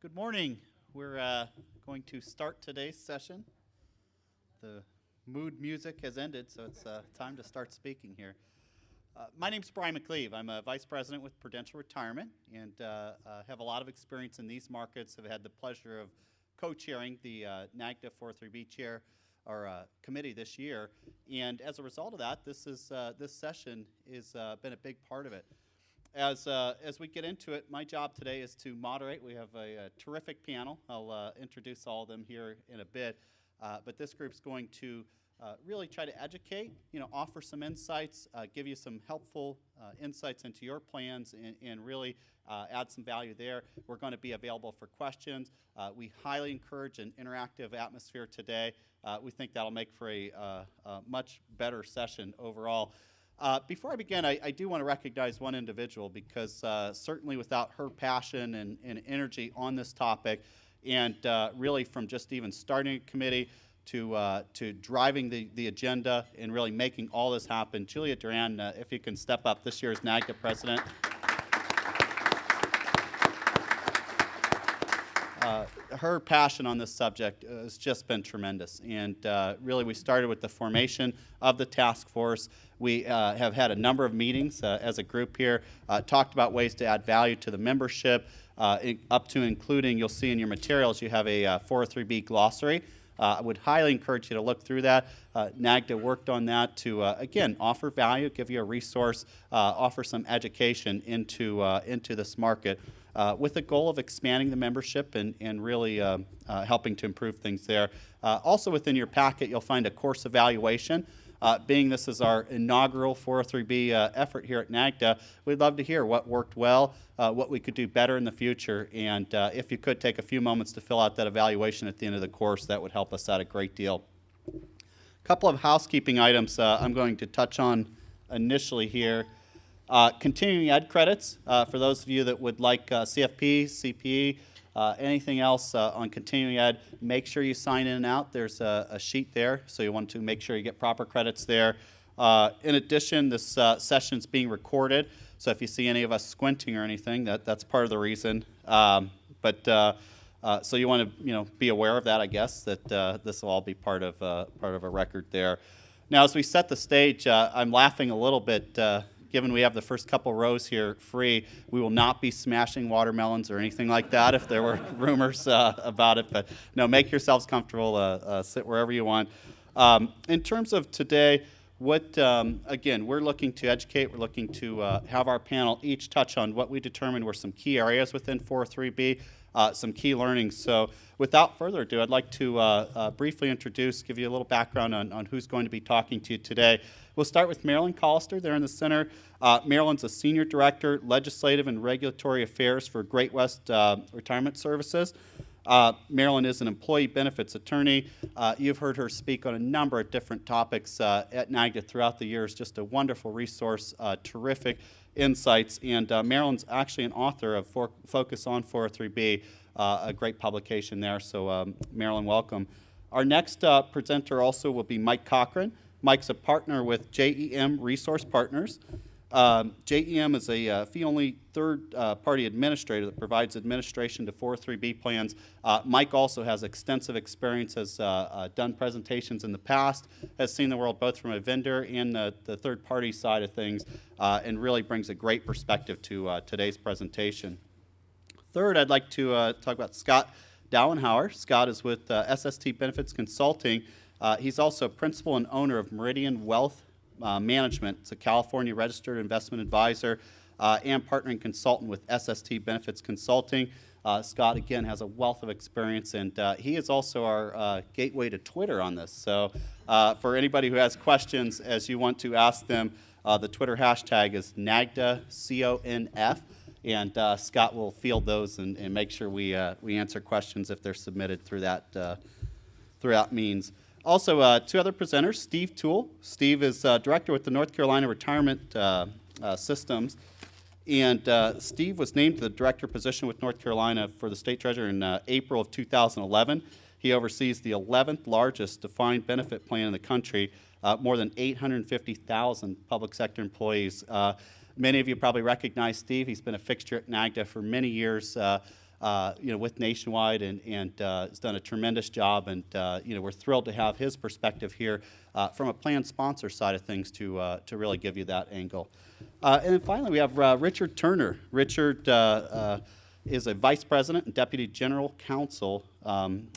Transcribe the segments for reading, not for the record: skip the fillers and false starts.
Good morning. We're going to start today's session. The mood music has ended, so it's time to start speaking here. My name's Brian McLeave. I'm a vice president with Prudential Retirement and have a lot of experience in these markets. Have had the pleasure of co-chairing the NAGDCA 403B chair or committee this year, and as a result of that, this session has been a big part of it. As we get into it, my job today is to moderate. We have a terrific panel. I'll introduce all of them here in a bit, but this group's going to really try to educate, offer some insights, give you some helpful insights into your plans, and really add some value there. We're going to be available for questions. We highly encourage an interactive atmosphere today. We think that'll make for a much better session overall. Before I begin, I do want to recognize one individual because certainly without her passion and energy on this topic, and really from just even starting a committee to driving the agenda and really making all this happen, Julia Duran, if you can step up, this year's NAGDCA president. Her passion on this subject has just been tremendous, and really we started with the formation of the task force. We have had a number of meetings as a group here, talked about ways to add value to the membership, up to including, you'll see in your materials, you have a 403B glossary. I would highly encourage you to look through that. NAGDCA worked on that to, again, offer value, give you a resource, offer some education into this market, with the goal of expanding the membership and really helping to improve things there. Also within your packet, you'll find a course evaluation. Being this is our inaugural 403B effort here at NAGDCA, we'd love to hear what worked well, what we could do better in the future, and if you could take a few moments to fill out that evaluation at the end of the course, that would help us out a great deal. A couple of housekeeping items I'm going to touch on initially here. Continuing ed credits, for those of you that would like CFP, CPE, anything else on continuing ed, make sure you sign in and out. There's a sheet there, so you want to make sure you get proper credits there. In addition, this session's being recorded, so if you see any of us squinting or anything, that's part of the reason. So you want to be aware of that, I guess, that this will all be part of a record there. Now, as we set the stage, I'm laughing a little bit. Given we have the first couple rows here free, we will not be smashing watermelons or anything like that if there were rumors about it. But no, make yourselves comfortable, sit wherever you want. In terms of today, again, we're looking to educate, we're looking to have our panel each touch on what we determined were some key areas within 403B, some key learnings. So without further ado, I'd like to briefly introduce, give you a little background on who's going to be talking to you today. We'll start with Marilyn Collister there in the center. Marilyn's a Senior Director, Legislative and Regulatory Affairs for Great West Retirement Services. Marilyn is an employee benefits attorney. You've heard her speak on a number of different topics at NAGDCA throughout the years. Just a wonderful resource, terrific insights, and Marilyn's actually an author of Focus on 403B, a great publication there, so Marilyn, welcome. Our next presenter also will be Mike Cochran. Mike's a partner with JEM Resource Partners. JEM is a fee-only third-party administrator that provides administration to 403B plans. Mike also has extensive experience, has done presentations in the past, has seen the world both from a vendor and the third-party side of things, and really brings a great perspective to today's presentation. Third, I'd like to talk about Scott Dauenhauer. Scott is with SST Benefits Consulting. He's also principal and owner of Meridian Wealth Management. It's a California registered investment advisor and partnering consultant with SST Benefits Consulting. Scott, again, has a wealth of experience, and he is also our gateway to Twitter on this. So for anybody who has questions, as you want to ask them, the Twitter hashtag is NAGDCA, and Scott will field those and make sure we answer questions if they're submitted through that means. Also, two other presenters, Steve Toole. Steve is director with the North Carolina Retirement Systems, and Steve was named to the director position with North Carolina for the state treasurer in April of 2011. He oversees the 11th largest defined benefit plan in the country, more than 850,000 public sector employees. Many of you probably recognize Steve. He's been a fixture at NAGDCA for many years. with Nationwide, and has done a tremendous job. And we're thrilled to have his perspective here from a plan sponsor side of things to really give you that angle. And then finally, we have Richard Turner. Richard is a vice president and deputy general counsel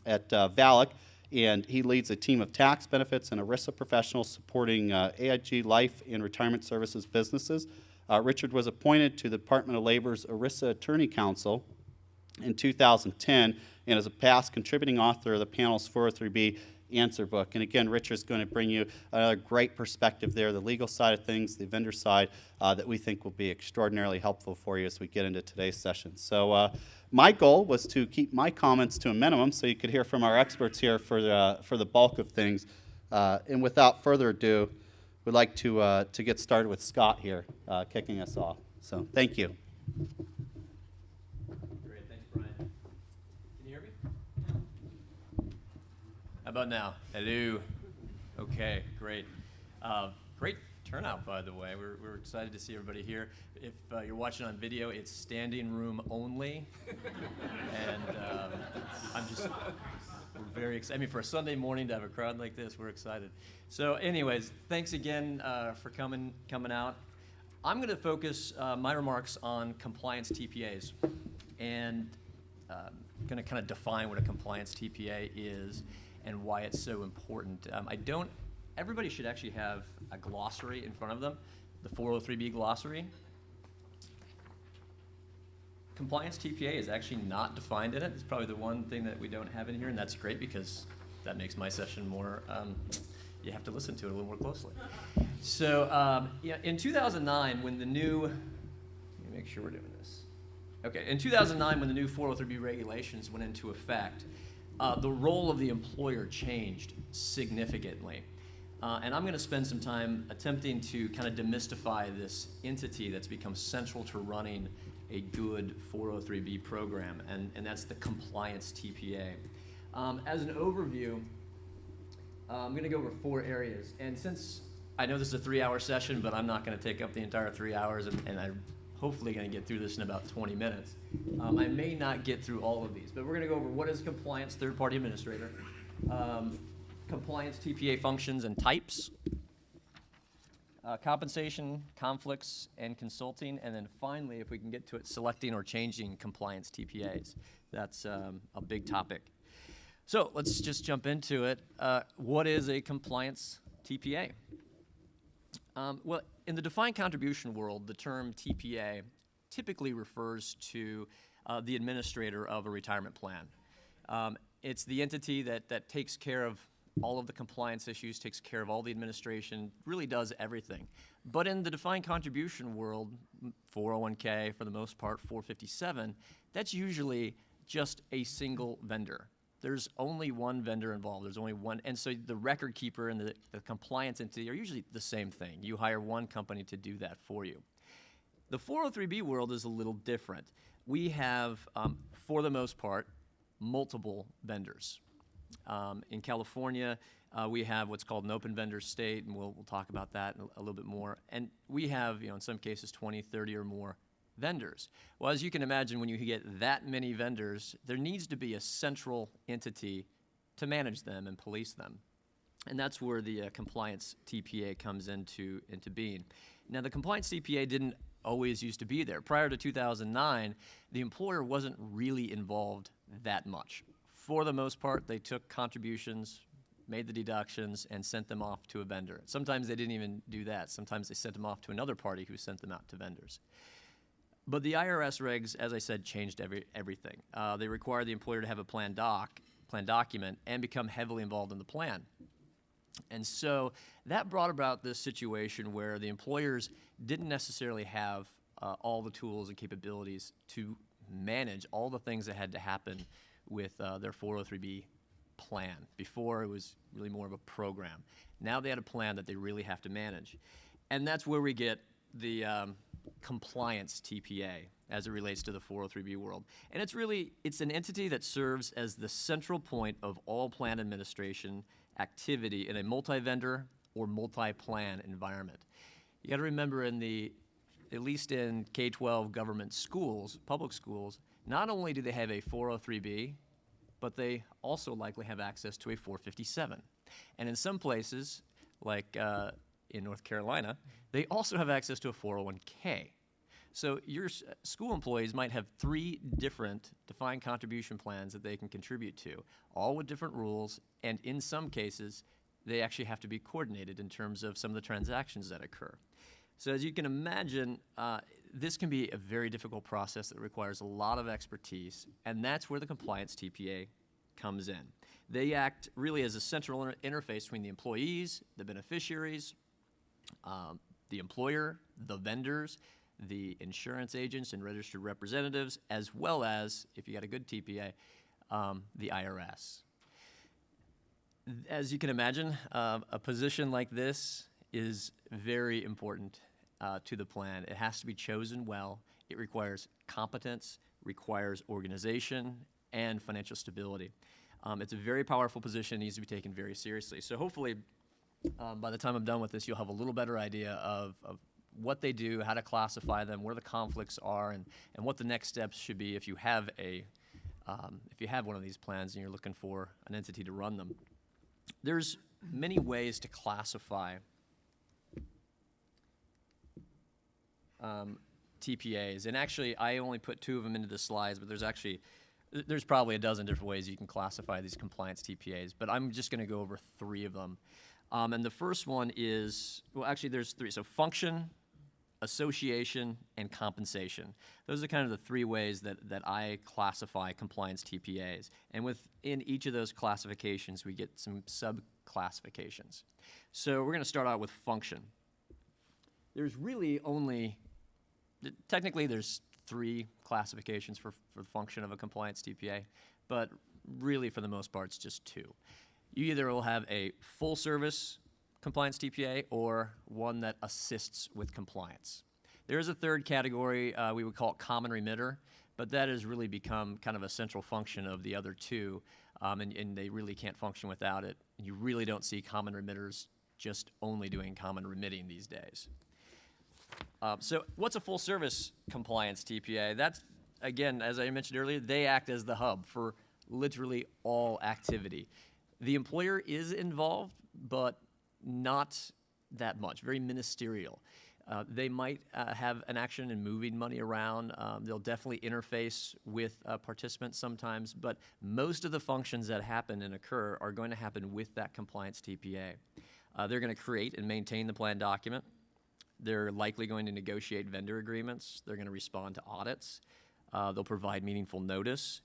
at VALIC, and he leads a team of tax benefits and ERISA professionals supporting AIG life and retirement services businesses. Richard was appointed to the Department of Labor's ERISA Attorney Council in 2010 and is a past contributing author of the panel's 403B answer book. And again, Richard's going to bring you a great perspective there, the legal side of things, the vendor side, that we think will be extraordinarily helpful for you as we get into today's session. So my goal was to keep my comments to a minimum so you could hear from our experts here for the bulk of things. And without further ado, we'd like to get started with Scott here, kicking us off. So thank you. Great, thanks, Brian. Can you hear me? How about now? Hello. Okay, great. Great turnout, by the way. We're excited to see everybody here. If you're watching on video, it's standing room only. And we're very excited. I mean, for a Sunday morning to have a crowd like this, we're excited. So anyways, thanks again for coming out. I'm going to focus my remarks on compliance TPAs, and going to kind of define what a compliance TPA is and why it's so important. Everybody should actually have a glossary in front of them, the 403B glossary. Compliance TPA is actually not defined in it. It's probably the one thing that we don't have in here, and that's great because that makes my session more, you have to listen to it a little more closely. So in 2009, when the new, let me make sure we're doing this. Okay, in 2009, when the new 403B regulations went into effect, the role of the employer changed significantly. And I'm going to spend some time attempting to kind of demystify this entity that's become central to running a good 403B program, and that's the compliance TPA. As an overview, I'm going to go over 4 areas. And since I know this is a 3-hour session, but I'm not going to take up the entire 3 hours, and I'm hopefully going to get through this in about 20 minutes. I may not get through all of these, but we're going to go over what is compliance third-party administrator, compliance TPA functions and types, compensation, conflicts, and consulting, and then finally, if we can get to it, selecting or changing compliance TPAs. That's a big topic. So let's just jump into it. What is a compliance TPA? Well, in the defined contribution world, the term TPA typically refers to the administrator of a retirement plan. It's the entity that takes care of all of the compliance issues, takes care of all the administration, really does everything. But in the defined contribution world, 401k for the most part, 457, that's usually just a single vendor. There's only one vendor involved. There's only one, and so the record keeper and the compliance entity are usually the same thing. You hire one company to do that for you. The 403B world is a little different. We have, for the most part, multiple vendors. In California, we have what's called an open vendor state, and we'll talk about that a little bit more. And we have, in some cases, 20, 30 or more vendors. Well, as you can imagine, when you get that many vendors, there needs to be a central entity to manage them and police them. And that's where the compliance TPA comes into being. Now, the compliance TPA didn't always used to be there. Prior to 2009, the employer wasn't really involved that much. For the most part, they took contributions, made the deductions, and sent them off to a vendor. Sometimes they didn't even do that. Sometimes they sent them off to another party who sent them out to vendors. But the IRS regs, as I said, changed everything. They require the employer to have a plan document, and become heavily involved in the plan. And so that brought about this situation where the employers didn't necessarily have all the tools and capabilities to manage all the things that had to happen with their 403B plan. Before, it was really more of a program. Now they had a plan that they really have to manage. And that's where we get the compliance TPA as it relates to the 403B world. And it's an entity that serves as the central point of all plan administration activity in a multi-vendor or multi-plan environment. You got to remember, at least in K-12 government schools, public schools, not only do they have a 403B, but they also likely have access to a 457. And in some places, like in North Carolina, they also have access to a 401k. So your school employees might have 3 different defined contribution plans that they can contribute to, all with different rules, and in some cases, they actually have to be coordinated in terms of some of the transactions that occur. So as you can imagine, this can be a very difficult process that requires a lot of expertise, and that's where the compliance TPA comes in. They act really as a central interface between the employees, the beneficiaries, the employer, the vendors, the insurance agents and registered representatives, as well as, if you got a good TPA, the IRS. As you can imagine, a position like this is very important to the plan. It has to be chosen well. It requires competence, requires organization, and financial stability. It's a very powerful position, needs to be taken very seriously. So hopefully, by the time I'm done with this, you'll have a little better idea of what they do, how to classify them, where the conflicts are, and what the next steps should be if you have one of these plans and you're looking for an entity to run them. There's many ways to classify TPAs, and actually I only put 2 of them into the slides, but there's probably a dozen different ways you can classify these compliance TPAs, but I'm just going to go over 3 of them. And the first one is, well, actually there's 3. So function, association, and compensation. Those are kind of the 3 ways that I classify compliance TPAs. And within each of those classifications, we get some sub-classifications. So we're going to start out with function. There's really technically there's 3 classifications for the function of a compliance TPA, but really for the most part it's just 2. You either will have a full service compliance TPA or one that assists with compliance. There is a third category, we would call it common remitter, but that has really become kind of a central function of the other 2, and they really can't function without it. You really don't see common remitters just only doing common remitting these days. So what's a full service compliance TPA? That's, again, as I mentioned earlier, they act as the hub for literally all activity. The employer is involved, but not that much, very ministerial. They might have an action in moving money around. They'll definitely interface with participants sometimes, but most of the functions that happen and occur are going to happen with that compliance TPA. They're going to create and maintain the plan document. They're likely going to negotiate vendor agreements. They're going to respond to audits. They'll provide meaningful notice.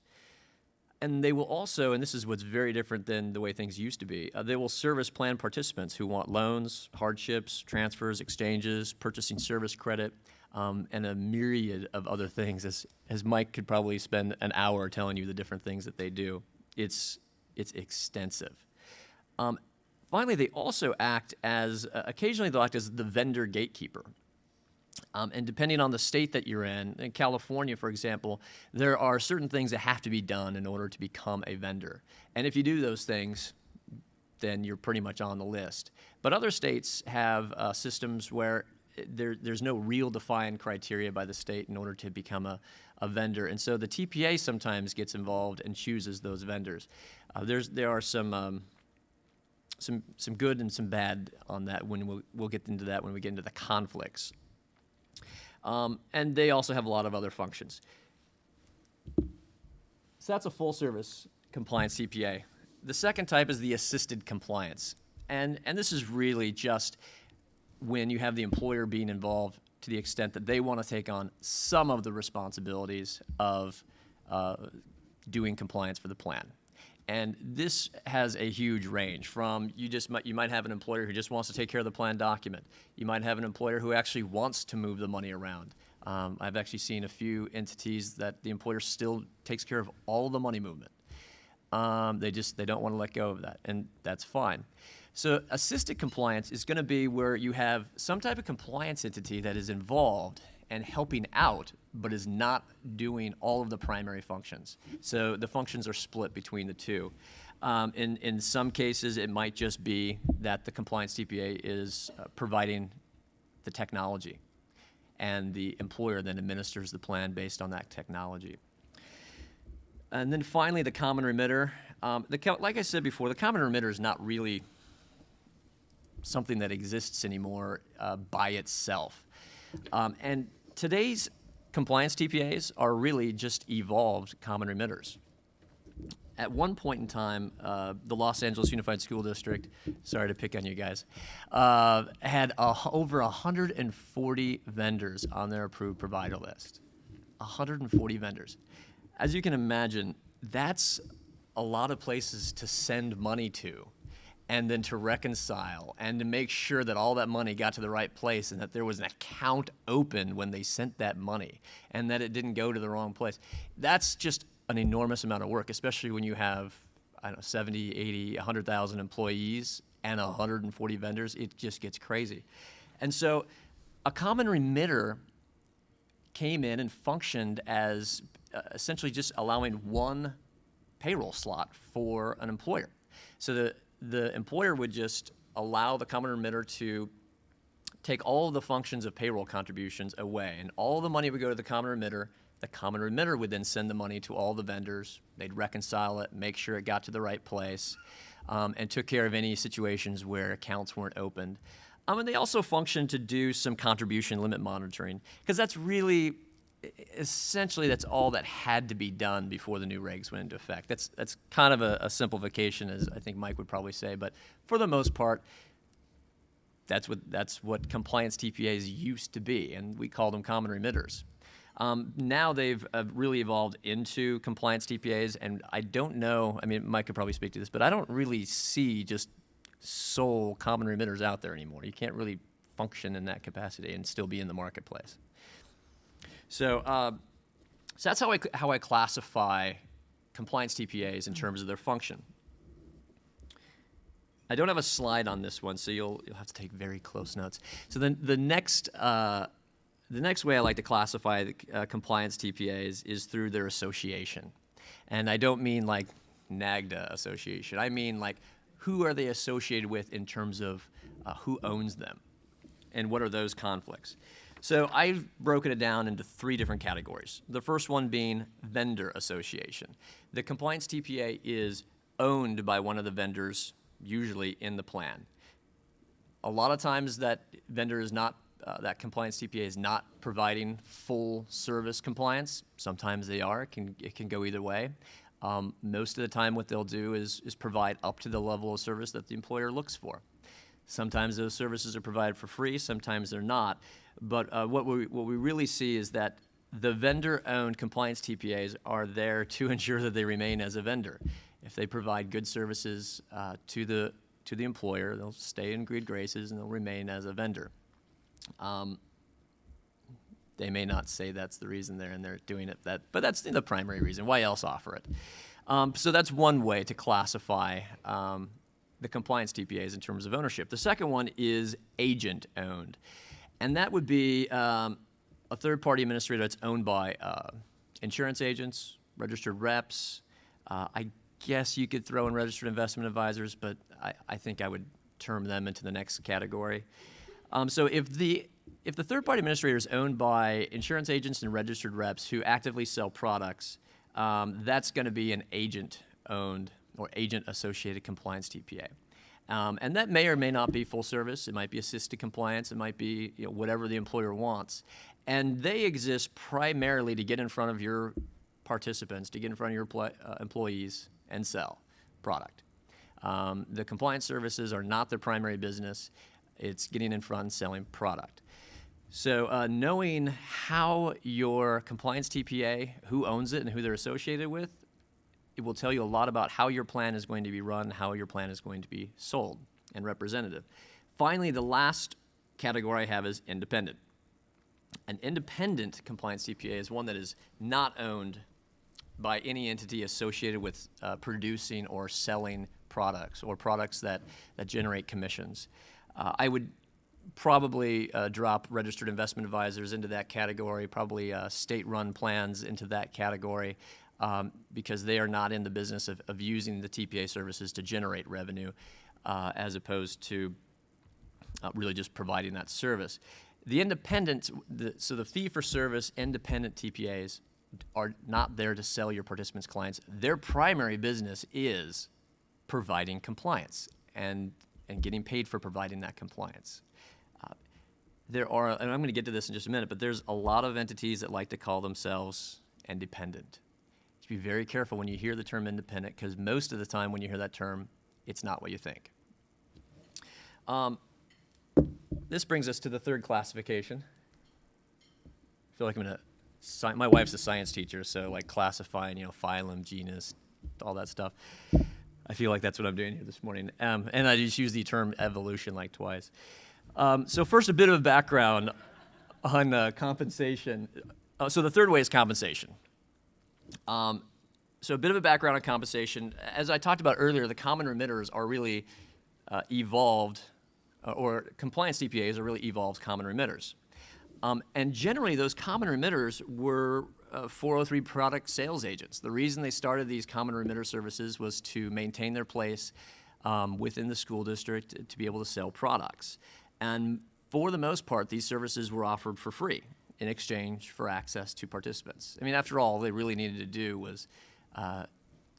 And they will also, and this is what's very different than the way things used to be, they will service plan participants who want loans, hardships, transfers, exchanges, purchasing service credit, and a myriad of other things. As Mike could probably spend an hour telling you the different things that they do. It's extensive. Finally, they also act as, occasionally they'll act as the vendor gatekeeper. And depending on the state that you're in California, for example, there are certain things that have to be done in order to become a vendor. And if you do those things, then you're pretty much on the list. But other states have systems where there's no real defined criteria by the state in order to become a vendor. And so the TPA sometimes gets involved and chooses those vendors. There are some good and some bad on that. When we'll get into that when we get into the conflicts. And they also have a lot of other functions. So that's a full service compliance TPA. The second type is the assisted compliance. And this is really just when you have the employer being involved to the extent that they want to take on some of the responsibilities of doing compliance for the plan. And this has a huge range from you might have an employer who just wants to take care of the plan document. You might have an employer who actually wants to move the money around. I've actually seen a few entities that the employer still takes care of all the money movement. They don't want to let go of that, and that's fine. So assisted compliance is going to be where you have some type of compliance entity that is involved and helping out, but is not doing all of the primary functions. So the functions are split between the 2. In some cases, it might just be that the compliance TPA is providing the technology, and the employer then administers the plan based on that technology. And then finally, the common remitter. Like I said before, the common remitter is not really something that exists anymore by itself. And today's compliance TPAs are really just evolved common remitters. At one point in time, the Los Angeles Unified School District, sorry to pick on you guys, had over 140 vendors on their approved provider list. 140 vendors. As you can imagine, that's a lot of places to send money to, and then to reconcile, and to make sure that all that money got to the right place, and that there was an account open when they sent that money, and that it didn't go to the wrong place. That's just an enormous amount of work, especially when you have, I don't know, 70, 80, 100,000 employees and 140 vendors. It just gets crazy. And so a common remitter came in and functioned as essentially just allowing one payroll slot for an employer. So the employer would just allow the common remitter to take all of the functions of payroll contributions away, and all the money would go to the common remitter. The common remitter would then send the money to all the vendors. They'd reconcile it, make sure it got to the right place, and took care of any situations where accounts weren't opened. And they also functioned to do some contribution limit monitoring, because that's really, essentially, that's all that had to be done before the new regs went into effect. That's kind of a simplification, as I think Mike would probably say, but for the most part, that's what compliance TPAs used to be, and we call them common remitters. Now they've really evolved into compliance TPAs, and I don't know, I mean, Mike could probably speak to this, but I don't really see just sole common remitters out there anymore. You can't really function in that capacity and still be in the marketplace. So that's how I classify compliance TPAs in terms of their function. I don't have a slide on this one, so you'll have to take very close notes. So then the next way I like to classify the compliance TPAs is through their association. And I don't mean like NAGDA association. I mean like who are they associated with in terms of who owns them and what are those conflicts. So I've broken it down into 3 different categories. The first one being vendor association. The compliance TPA is owned by one of the vendors, usually in the plan. A lot of times that vendor is not that compliance TPA is not providing full service compliance. Sometimes they are. It can go either way. Most of the time what they'll do is provide up to the level of service that the employer looks for. Sometimes those services are provided for free, sometimes they're not. But what we really see is that the vendor-owned compliance TPAs are there to ensure that they remain as a vendor. If they provide good services to the employer, they'll stay in good graces and they'll remain as a vendor. They may not say that's the reason they're doing it, but that's the primary reason. Why else offer it? So that's one way to classify the compliance TPAs in terms of ownership. The second one is agent-owned, and that would be a third-party administrator that's owned by insurance agents, registered reps. I guess you could throw in registered investment advisors, but I think I would term them into the next category. So if the third-party administrator is owned by insurance agents and registered reps who actively sell products, that's going to be an agent-owned or agent-associated compliance TPA. And that may or may not be full service. It might be assisted compliance. It might be whatever the employer wants. And they exist primarily to get in front of your participants, to get in front of your employees and sell product. The compliance services are not their primary business. It's getting in front and selling product. So knowing how your compliance TPA, who owns it and who they're associated with, it will tell you a lot about how your plan is going to be run, how your plan is going to be sold and representative. Finally, the last category I have is independent. An independent compliance TPA is one that is not owned by any entity associated with producing or selling products or products that generate commissions. I would probably drop registered investment advisors into that category, probably state-run plans into that category, because they are not in the business of using the TPA services to generate revenue as opposed to really just providing that service. The independent, so the fee-for-service independent TPAs, are not there to sell your participants' clients. Their primary business is providing compliance and getting paid for providing that compliance. There are, and I'm going to get to this in just a minute, but there's a lot of entities that like to call themselves independent. Just be very careful when you hear the term independent, because most of the time when you hear that term, it's not what you think. This brings us to the third classification. I feel like I'm going to, my wife's a science teacher, so like classifying, phylum, genus, all that stuff. I feel like that's what I'm doing here this morning. And I just use the term evolution like twice. So first, a bit of background on compensation. So the third way is compensation. So a bit of a background on compensation. As I talked about earlier, the common remitters are really evolved, or compliance TPAs are really evolved common remitters. And generally, those common remitters were 403 product sales agents. The reason they started these common remitter services was to maintain their place within the school district to be able to sell products. And for the most part, these services were offered for free in exchange for access to participants. I mean, after all they really needed to do was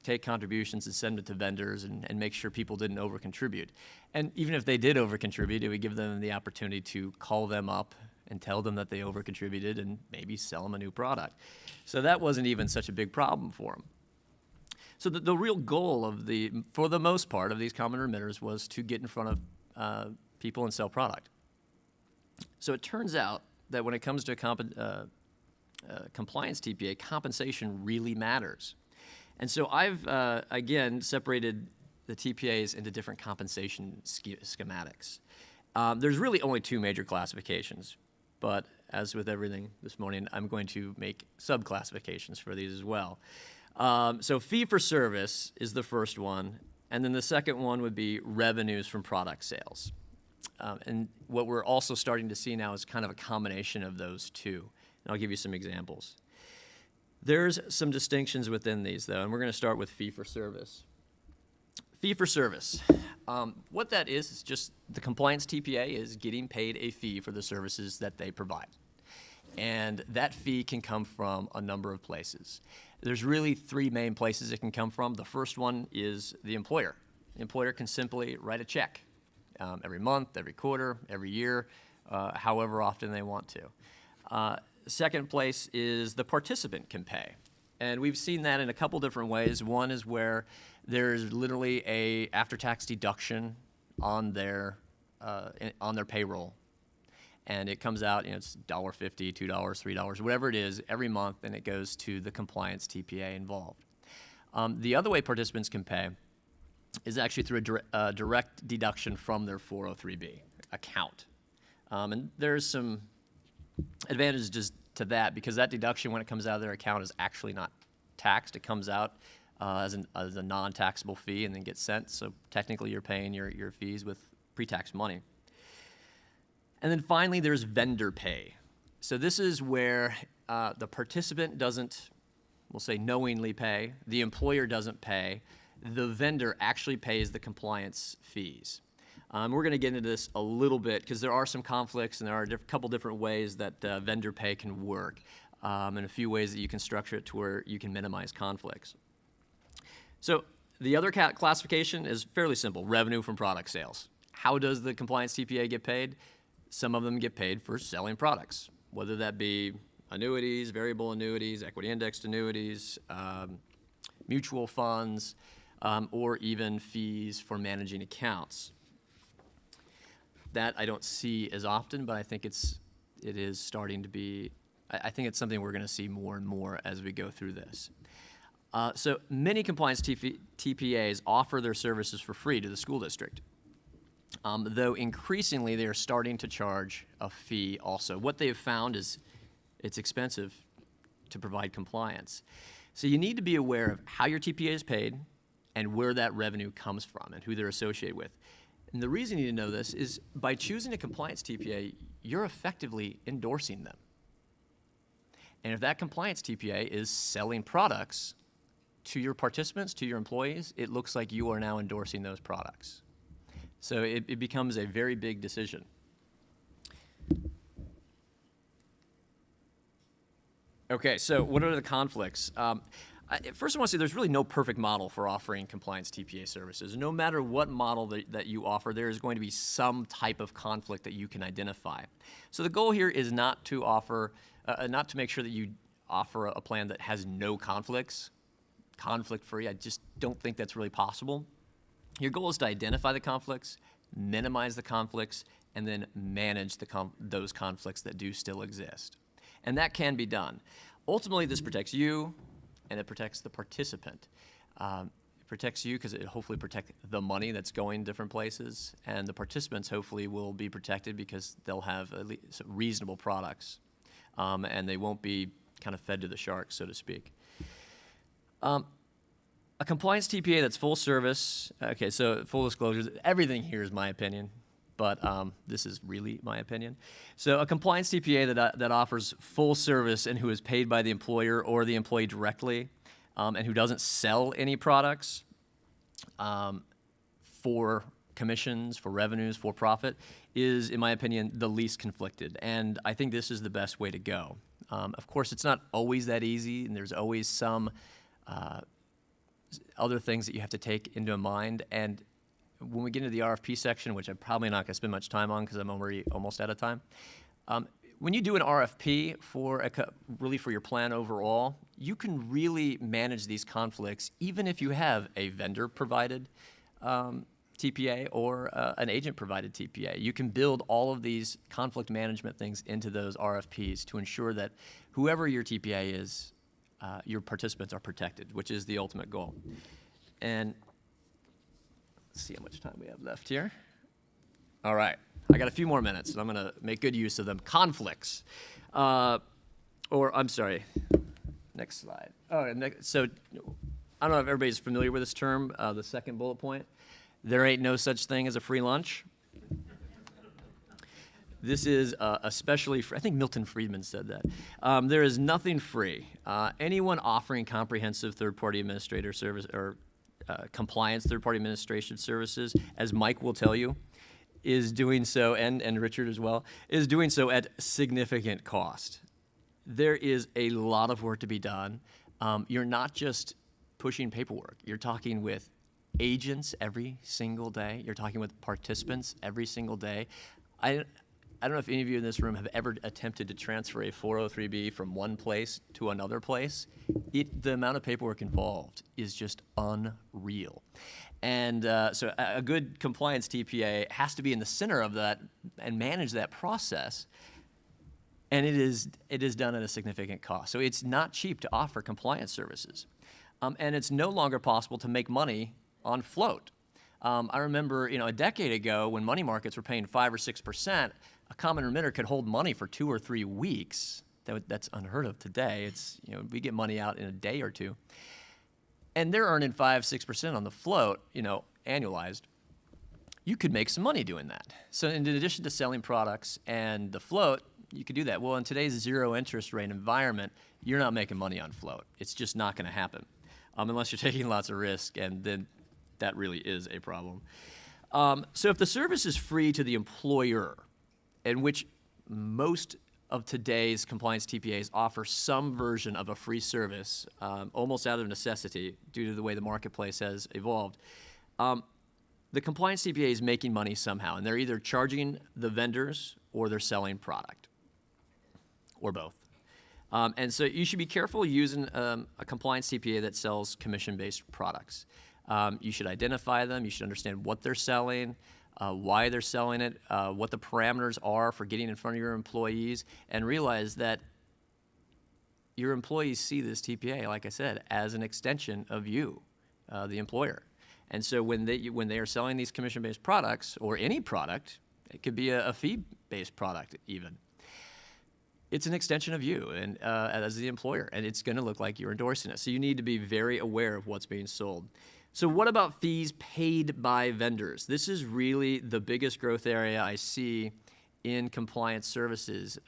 take contributions and send it to vendors and make sure people didn't over-contribute. And even if they did over-contribute, it would give them the opportunity to call them up and tell them that they over-contributed and maybe sell them a new product. So that wasn't even such a big problem for them. So the real goal for the most part, of these common remitters was to get in front of people and sell product. So it turns out that when it comes to compliance TPA, compensation really matters. And so I've, again, separated the TPAs into different compensation schematics. There's really only two major classifications, but as with everything this morning, I'm going to make sub-classifications for these as well. So fee for service is the first one, and then the second one would be revenues from product sales. And what we're also starting to see now is kind of a combination of those two. And I'll give you some examples. There's some distinctions within these, though, and we're going to start with fee for service. Fee for service. What that is just the compliance TPA is getting paid a fee for the services that they provide. And that fee can come from a number of places. There's really three main places it can come from. The first one is the employer. The employer can simply write a check every month, every quarter, every year, however often they want to. Second place is the participant can pay. And we've seen that in a couple different ways. One is where there's literally a after-tax deduction on their payroll. And it comes out, it's $1.50, $2, $3, whatever it is, every month, and it goes to the compliance TPA involved. The other way participants can pay is actually through a direct deduction from their 403B account. And there's some advantages to that, because that deduction, when it comes out of their account, is actually not taxed. It comes out as a non-taxable fee and then gets sent. So technically you're paying your fees with pre-tax money. And then finally, there's vendor pay. So this is where the participant doesn't, we'll say, knowingly pay. The employer doesn't pay. The vendor actually pays the compliance fees. We're going to get into this a little bit because there are some conflicts and there are a couple different ways that vendor pay can work, and a few ways that you can structure it to where you can minimize conflicts. So the other classification is fairly simple: revenue from product sales. How does the compliance TPA get paid? Some of them get paid for selling products, whether that be annuities, variable annuities, equity indexed annuities, mutual funds, or even fees for managing accounts. That I don't see as often, but I think it is starting to be, I think it's something we're going to see more and more as we go through this. So many compliance TPAs offer their services for free to the school district, though increasingly they are starting to charge a fee also. What they have found is it's expensive to provide compliance. So you need to be aware of how your TPA is paid and where that revenue comes from and who they're associated with. And the reason you need to know this is by choosing a compliance TPA, you're effectively endorsing them. And if that compliance TPA is selling products to your participants, to your employees, it looks like you are now endorsing those products. So it becomes a very big decision. Okay, so what are the conflicts? First, I want to say there's really no perfect model for offering compliance TPA services. No matter what model that you offer, there is going to be some type of conflict that you can identify. So the goal here is not to offer, not to make sure that you offer a plan that has no conflicts, conflict-free. I just don't think that's really possible. Your goal is to identify the conflicts, minimize the conflicts, and then manage those conflicts that do still exist. And that can be done. Ultimately, this protects you, and it protects the participant. It protects you because it hopefully protects the money that's going different places, and the participants hopefully will be protected because they'll have at least reasonable products, and they won't be kind of fed to the sharks, so to speak. A compliance TPA that's full service, okay, so full disclosure, everything here is my opinion, but this is really my opinion. So a compliance TPA that offers full service and who is paid by the employer or the employee directly, and who doesn't sell any products for commissions, for revenues, for profit, is, in my opinion, the least conflicted. And I think this is the best way to go. Of course, it's not always that easy, and there's always some other things that you have to take into mind. And when we get into the RFP section, which I'm probably not going to spend much time on because I'm already almost out of time, when you do an RFP for really for your plan overall, you can really manage these conflicts even if you have a vendor-provided TPA or an agent-provided TPA. You can build all of these conflict management things into those RFPs to ensure that whoever your TPA is, your participants are protected, which is the ultimate goal. And let's see how much time we have left here. All right, I got a few more minutes, and I'm going to make good use of them. Conflicts, or I'm sorry, next slide. Oh, so I don't know if everybody's familiar with this term, the second bullet point. There ain't no such thing as a free lunch. This is especially, I think Milton Friedman said that. There is nothing free. Anyone offering comprehensive third-party administrator service or compliance third-party administration services, as Mike will tell you, is doing so, and Richard as well, is doing so at significant cost. There is a lot of work to be done. You're not just pushing paperwork. You're talking with agents every single day. You're talking with participants every single day. I don't know if any of you in this room have ever attempted to transfer a 403B from one place to another place. The amount of paperwork involved is just unreal. And so a good compliance TPA has to be in the center of that and manage that process. And it is done at a significant cost. So it's not cheap to offer compliance services. And it's no longer possible to make money on float. I remember, a decade ago when money markets were paying 5 or 6%, a common remitter could hold money for 2 or 3 weeks. That's unheard of today. It's, we get money out in a day or two. And they're earning 5, 6% on the float, annualized. You could make some money doing that. So in addition to selling products and the float, you could do that. Well, in today's zero interest rate environment, you're not making money on float. It's just not going to happen unless you're taking lots of risk, and then that really is a problem. So if the service is free to the employer, in which most of today's compliance TPAs offer some version of a free service, almost out of necessity due to the way the marketplace has evolved, the compliance TPA is making money somehow, and they're either charging the vendors or they're selling product, or both. And so you should be careful using a compliance TPA that sells commission-based products. You should identify them. You should understand what they're selling, why they're selling it, what the parameters are for getting in front of your employees, and realize that your employees see this TPA, like I said, as an extension of you, the employer. And so when they are selling these commission-based products, or any product, it could be a fee-based product even, it's an extension of you and as the employer, and it's going to look like you're endorsing it. So you need to be very aware of what's being sold. So what about fees paid by vendors? This is really the biggest growth area I see in compliance services.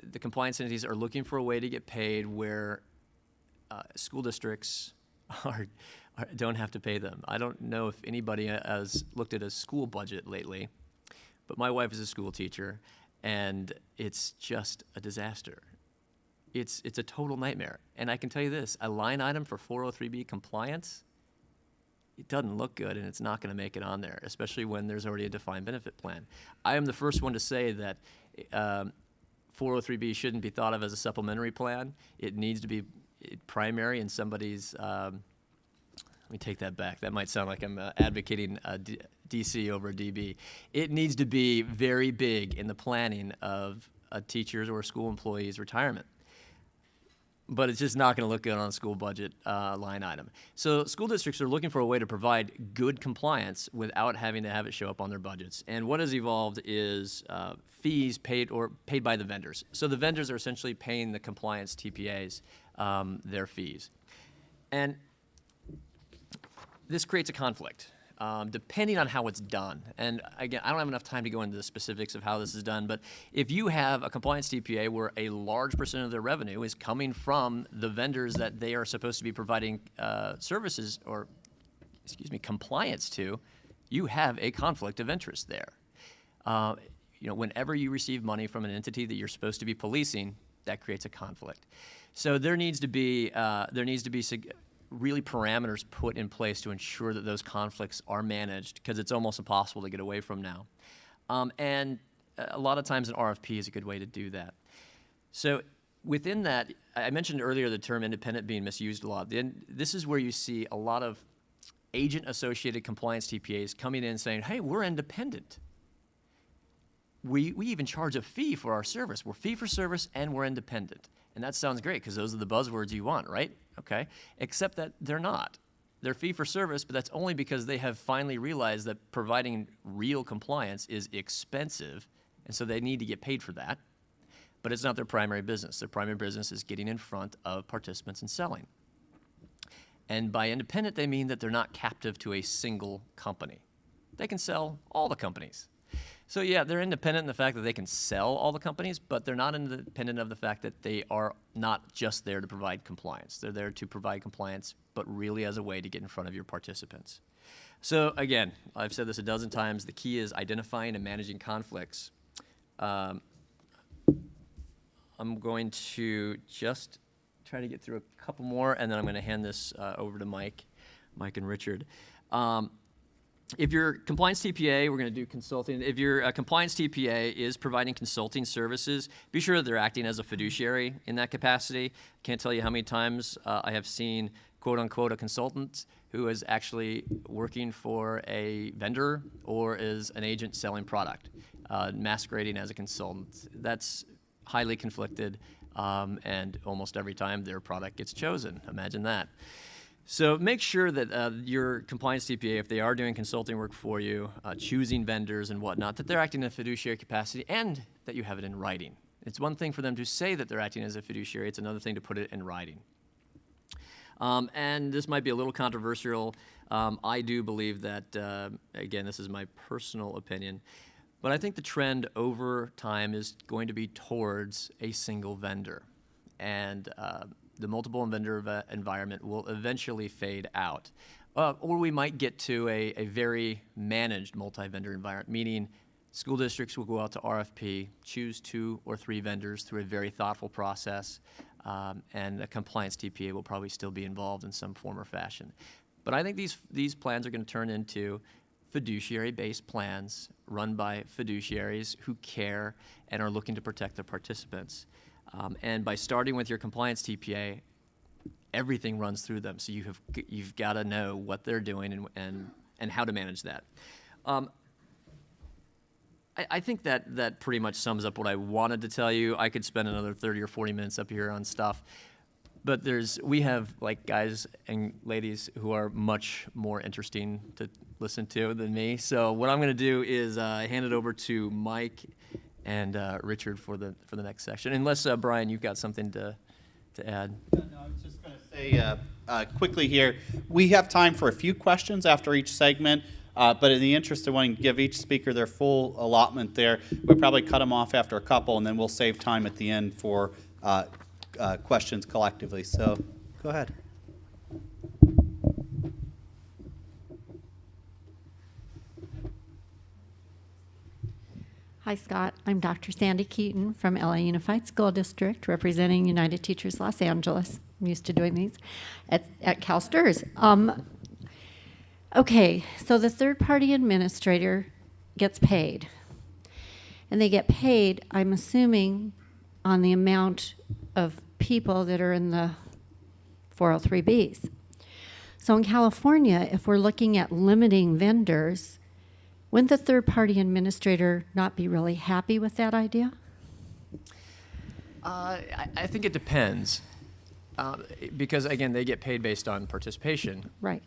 The compliance entities are looking for a way to get paid where school districts don't have to pay them. I don't know if anybody has looked at a school budget lately, but my wife is a school teacher, and it's just a disaster. it's a total nightmare. And I can tell you this, a line item for 403B compliance, it doesn't look good, and it's not going to make it on there, especially when there's already a defined benefit plan. I am the first one to say that 403B shouldn't be thought of as a supplementary plan. It needs to be primary in somebody's, let me take that back. That might sound like I'm advocating DC over DB. It needs to be very big in the planning of a teacher's or a school employee's retirement. But it's just not going to look good on a school budget line item. So school districts are looking for a way to provide good compliance without having to have it show up on their budgets. And what has evolved is fees paid by the vendors. So the vendors are essentially paying the compliance TPAs their fees. And this creates a conflict. Depending on how it's done. And again, I don't have enough time to go into the specifics of how this is done, but if you have a compliance TPA where a large percent of their revenue is coming from the vendors that they are supposed to be providing services or, compliance to, you have a conflict of interest there. Whenever you receive money from an entity that you're supposed to be policing, that creates a conflict. So there needs to be really parameters put in place to ensure that those conflicts are managed, because it's almost impossible to get away from now. And a lot of times an RFP is a good way to do that. So within that, I mentioned earlier the term independent being misused a lot. This is where you see a lot of agent-associated compliance TPAs coming in and saying, hey, we're independent. We even charge a fee for our service. We're fee for service and we're independent. And that sounds great because those are the buzzwords you want, right? Okay. Except that they're not. They're fee for service, but that's only because they have finally realized that providing real compliance is expensive, and so they need to get paid for that. But it's not their primary business. Their primary business is getting in front of participants and selling. And by independent, they mean that they're not captive to a single company. They can sell all the companies. So yeah, they're independent in the fact that they can sell all the companies, but they're not independent of the fact that they are not just there to provide compliance. They're there to provide compliance, but really as a way to get in front of your participants. So again, I've said this a dozen times, the key is identifying and managing conflicts. I'm going to just try to get through a couple more, and then I'm going to hand this over to Mike and Richard. If your compliance TPA, we're going to do consulting. If your compliance TPA is providing consulting services, be sure that they're acting as a fiduciary in that capacity. Can't tell you how many times I have seen, quote unquote, a consultant who is actually working for a vendor or is an agent selling product, masquerading as a consultant. That's highly conflicted, and almost every time their product gets chosen. Imagine that. So make sure that your compliance TPA, if they are doing consulting work for you, choosing vendors and whatnot, that they're acting in a fiduciary capacity and that you have it in writing. It's one thing for them to say that they're acting as a fiduciary. It's another thing to put it in writing. And this might be a little controversial. I do believe that, again, this is my personal opinion, but I think the trend over time is going to be towards a single vendor. And the multiple vendor environment will eventually fade out. Or we might get to a very managed multi-vendor environment, meaning school districts will go out to RFP, choose 2 or 3 vendors through a very thoughtful process, and a compliance TPA will probably still be involved in some form or fashion. But I think these plans are going to turn into fiduciary-based plans run by fiduciaries who care and are looking to protect their participants. And by starting with your compliance TPA, everything runs through them. So you've got to know what they're doing and how to manage that. I think that pretty much sums up what I wanted to tell you. I could spend another 30 or 40 minutes up here on stuff. But we have like guys and ladies who are much more interesting to listen to than me. So what I'm going to do is hand it over to Mike and Richard for the next section. Unless, Brian, you've got something to add. No, I was just going to say quickly here, we have time for a few questions after each segment, but in the interest of wanting to give each speaker their full allotment there, we'll probably cut them off after a couple, and then we'll save time at the end for questions collectively. So go ahead. Hi, Scott. I'm Dr. Sandy Keaton from LA Unified School District, representing United Teachers Los Angeles. I'm used to doing these at Cal STIRS. Okay, so the third-party administrator gets paid. And they get paid, I'm assuming, on the amount of people that are in the 403Bs. So in California, if we're looking at limiting vendors, wouldn't the third-party administrator not be really happy with that idea? I think it depends. Because, again, they get paid based on participation. Right.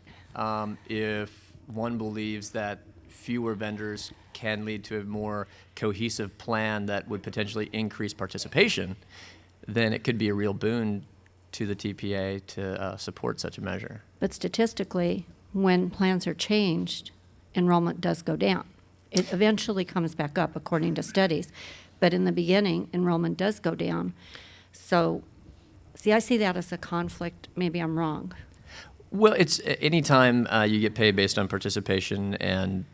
If one believes that fewer vendors can lead to a more cohesive plan that would potentially increase participation, then it could be a real boon to the TPA to support such a measure. But statistically, when plans are changed, enrollment does go down. It eventually comes back up according to studies, but in the beginning, enrollment does go down. So, see, I see that as a conflict. Maybe I'm wrong. Well, it's anytime you get paid based on participation, and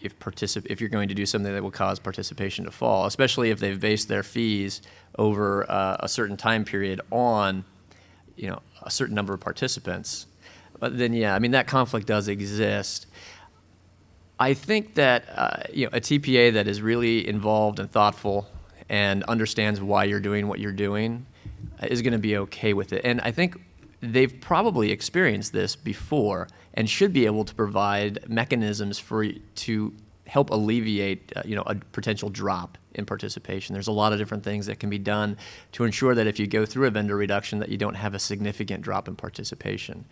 if you're going to do something that will cause participation to fall, especially if they've based their fees over a certain time period on, a certain number of participants, then yeah, I mean that conflict does exist. I think that a TPA that is really involved and thoughtful and understands why you're doing what you're doing is going to be okay with it. And I think they've probably experienced this before and should be able to provide mechanisms to help alleviate a potential drop in participation. There's a lot of different things that can be done to ensure that if you go through a vendor reduction that you don't have a significant drop in participation.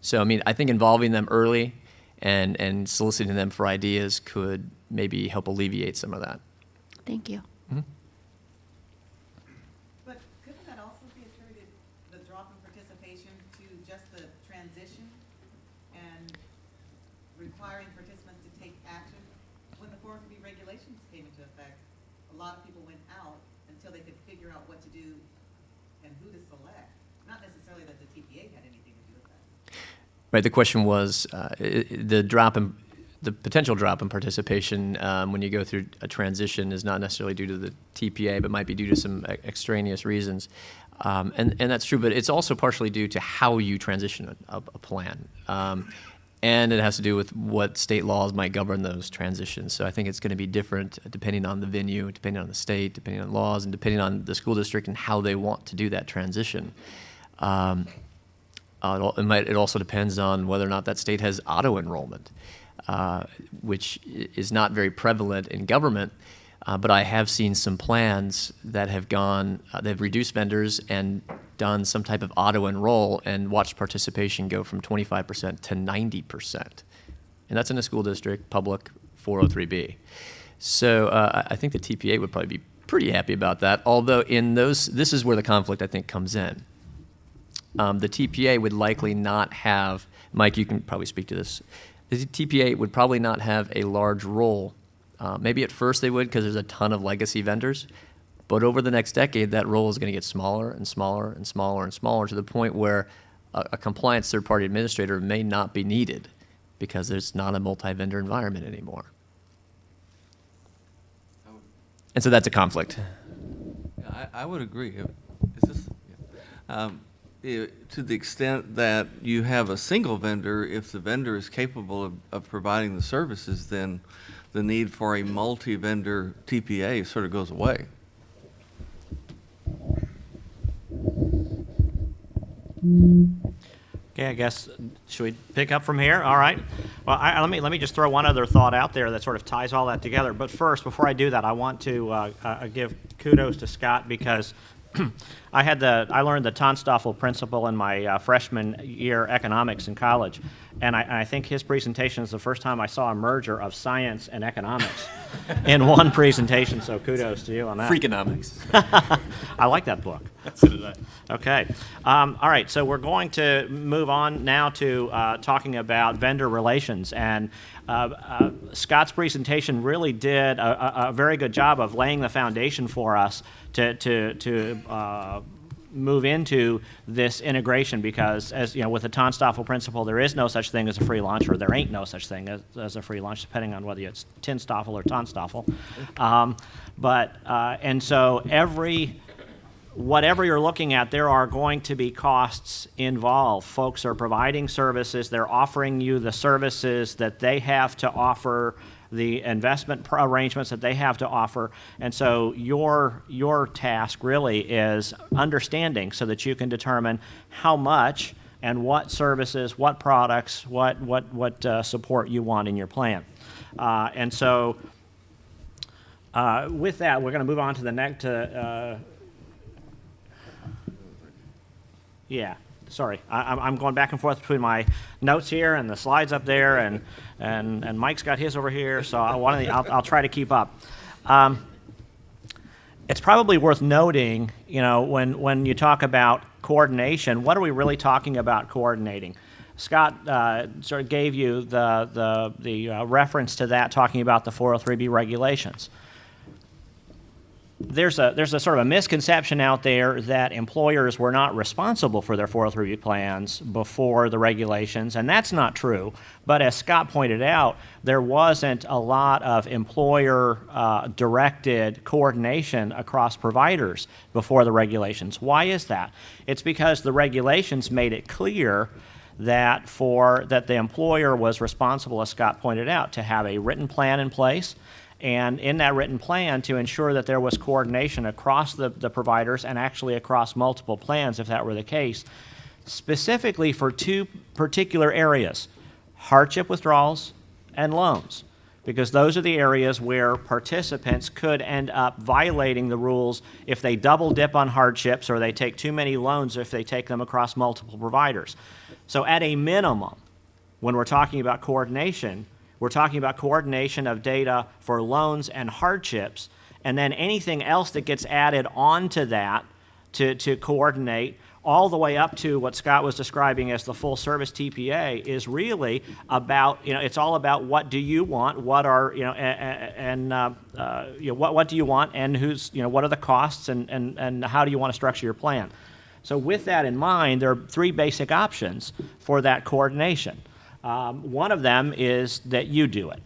So I mean, I think involving them early and soliciting them for ideas could maybe help alleviate some of that. Thank you. Mm-hmm. But couldn't that also be attributed, the drop in participation, to just the transition and requiring participants to take action? When the 403 regulations came into effect, a lot of people went out until they could figure out what to do and who to select. Not necessarily that the TPA had anything to do with that. Right. The question was the potential drop in participation when you go through a transition is not necessarily due to the TPA, but might be due to some extraneous reasons. And that's true, but it's also partially due to how you transition a plan. And it has to do with what state laws might govern those transitions. So I think it's going to be different depending on the venue, depending on the state, depending on laws, and depending on the school district and how they want to do that transition. It also depends on whether or not that state has auto-enrollment, which is not very prevalent in government, but I have seen some plans that have they've reduced vendors and done some type of auto-enroll and watched participation go from 25% to 90%. And that's in a school district, public, 403B. So I think the TPA would probably be pretty happy about that, although this is where the conflict, I think, comes in. The TPA would likely not have, Mike, you can probably speak to this, the TPA would probably not have a large role. Maybe at first they would because there's a ton of legacy vendors, but over the next decade that role is going to get smaller and smaller and smaller and smaller to the point where a compliance third-party administrator may not be needed because there's not a multi-vendor environment anymore. And so that's a conflict. I would agree. To the extent that you have a single vendor, if the vendor is capable of providing the services, then the need for a multi-vendor TPA sort of goes away. Okay, I guess, should we pick up from here? All right. Well, let me just throw one other thought out there that sort of ties all that together. But first, before I do that, I want to give kudos to Scott because I learned the Tonstoffel principle in my freshman year economics in college, and I think his presentation is the first time I saw a merger of science and economics in one presentation. So kudos to you on that. Freakonomics. I like that book. So did I. Okay. All right. So we're going to move on now to talking about vendor relations. And Scott's presentation really did a very good job of laying the foundation for us to move into this integration, because, as you know, with the Tonstoffel principle, there is no such thing as a free lunch, or there ain't no such thing as a free lunch, depending on whether it's Tinstoffel or Tonstoffel. And so whatever you're looking at, there are going to be costs involved. Folks are providing services, they're offering you the services that they have to offer, the investment arrangements that they have to offer. And so your task really is understanding, so that you can determine how much and what services, what products, what support you want in your plan. And so with that, we're going to move on to the next. Yeah, sorry. I'm going back and forth between my notes here and the slides up there, and Mike's got his over here, so I'll try to keep up. It's probably worth noting, you know, when you talk about coordination, what are we really talking about coordinating? Scott sort of gave you the reference to that, talking about the 403B regulations. There's a sort of a misconception out there that employers were not responsible for their 403B plans before the regulations, and that's not true. But as Scott pointed out, there wasn't a lot of employer-directed coordination across providers before the regulations. Why is that? It's because the regulations made it clear that the employer was responsible, as Scott pointed out, to have a written plan in place, and in that written plan to ensure that there was coordination across the providers and actually across multiple plans, if that were the case, specifically for two particular areas: hardship withdrawals and loans, because those are the areas where participants could end up violating the rules if they double dip on hardships, or they take too many loans if they take them across multiple providers. So at a minimum, when we're talking about coordination, we're talking about coordination of data for loans and hardships, and then anything else that gets added onto that to coordinate, all the way up to what Scott was describing as the full service TPA, is really about, you know, it's all about what do you want, what are, you know, what do you want, and who's, you know, what are the costs, and how do you want to structure your plan. So with that in mind, there are three basic options for that coordination. One of them is that you do it.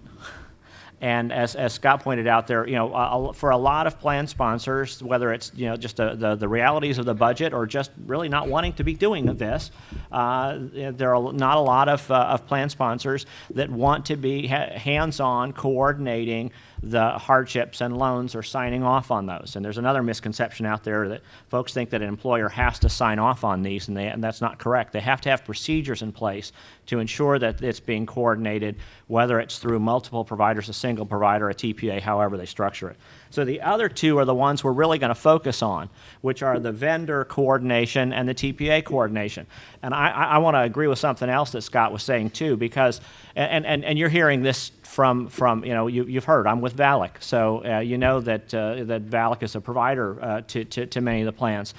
And as Scott pointed out there, you know, for a lot of plan sponsors, whether it's, you know, just the realities of the budget, or just really not wanting to be doing this, there are not a lot of plan sponsors that want to be hands-on coordinating the hardships and loans, or signing off on those. And there's another misconception out there that folks think that an employer has to sign off on these, and that's not correct. They have to have procedures in place to ensure that it's being coordinated, whether it's through multiple providers, a single provider, a TPA, however they structure it. So the other two are the ones we're really going to focus on, which are the vendor coordination and the TPA coordination. And I want to agree with something else that Scott was saying too, because, and you're hearing this from you know, you've heard, I'm with VALIC, so you know that VALIC is a provider to many of the plans.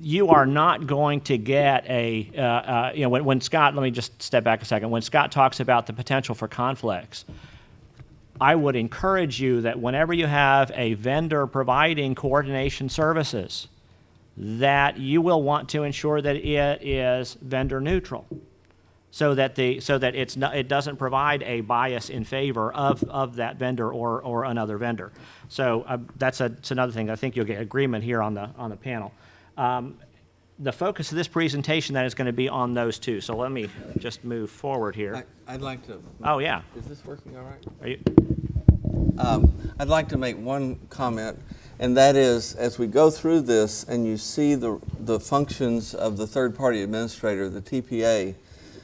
You are not going to get a, you know, when Scott, let me just step back a second. When Scott talks about the potential for conflicts, I would encourage you that whenever you have a vendor providing coordination services, that you will want to ensure that it is vendor neutral, so that it doesn't provide a bias in favor of that vendor or another vendor. So that's another thing. I think you'll get agreement here on the panel. The focus of this presentation then is going to be on those two. So let me just move forward here. I'd like to. Oh, yeah. Is this working all right? Are you? I'd like to make one comment, and that is, as we go through this and you see the functions of the third-party administrator, the TPA,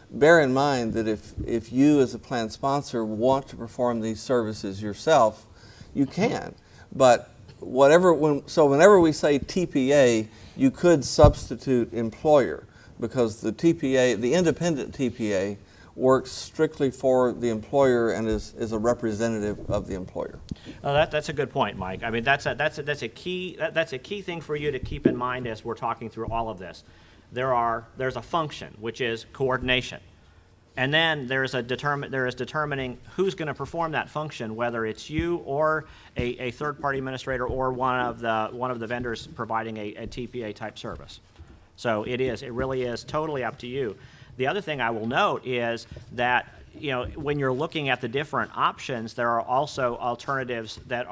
bear in mind that if you as a plan sponsor want to perform these services yourself, you can. But whenever we say TPA, you could substitute employer, because the TPA, the independent TPA, works strictly for the employer and is a representative of the employer. Oh, that's a good point, Mike. I mean, that's a key thing for you to keep in mind as we're talking through all of this. There's a function, which is coordination. And then there is determining who's going to perform that function, whether it's you or a third-party administrator or one of the vendors providing a TPA type service. So it really is totally up to you. The other thing I will note is that, you know, when you're looking at the different options, there are also alternatives that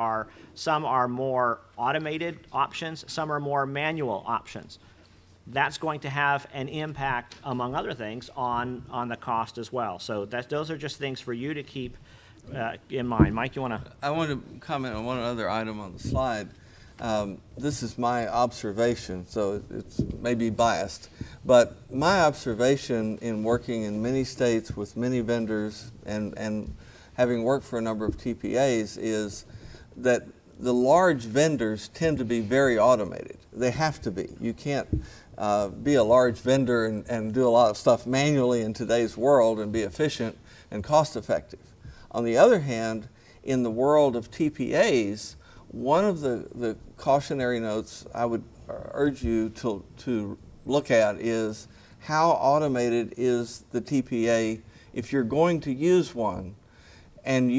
some are more automated options, some are more manual options. That's going to have an impact, among other things, on the cost as well. So those are just things for you to keep in mind. Mike, you want to? I want to comment on one other item on the slide. This is my observation, so it's maybe biased, but my observation in working in many states with many vendors and having worked for a number of TPAs is that the large vendors tend to be very automated. They have to be. You can't be a large vendor and do a lot of stuff manually in today's world and be efficient and cost effective. On the other hand, in the world of TPAs, one of the cautionary notes I would urge you to look at is how automated is the TPA if you're going to use one and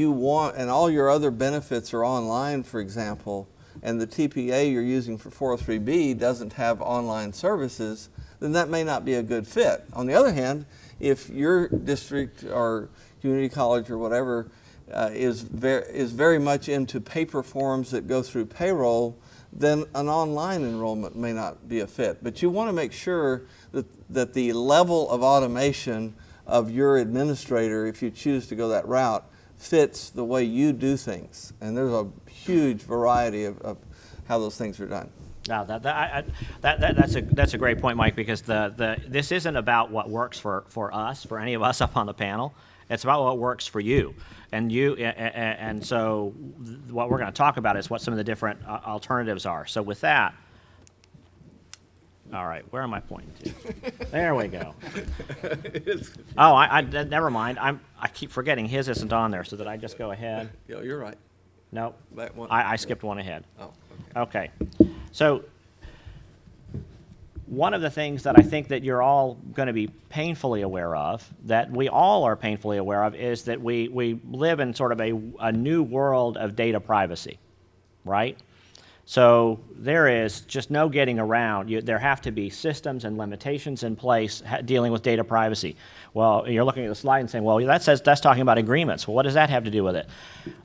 all your other benefits are online, for example, and the TPA you're using for 403B doesn't have online services, then that may not be a good fit. On the other hand, if your district or community college or whatever is very much into paper forms that go through payroll, then an online enrollment may not be a fit. But you want to make sure that the level of automation of your administrator, if you choose to go that route, fits the way you do things. And there's a huge variety of how those things are done. No, that's a great point, Mike, because this isn't about what works for us, for any of us up on the panel. It's about what works for you. And so what we're going to talk about is what some of the different alternatives are. So with that, all right, where am I pointing to? There we go. Oh, never mind. I keep forgetting his isn't on there, so that I just go ahead. Yeah, you're right. Nope. That one. I skipped one ahead. Oh, Okay. So one of the things that I think that you're all going to be painfully aware of, that we all are painfully aware of, is that we live in sort of a new world of data privacy, right? So there is just no getting around. There have to be systems and limitations in place dealing with data privacy. Well, you're looking at the slide and saying, well, that's talking about agreements. Well, what does that have to do with it?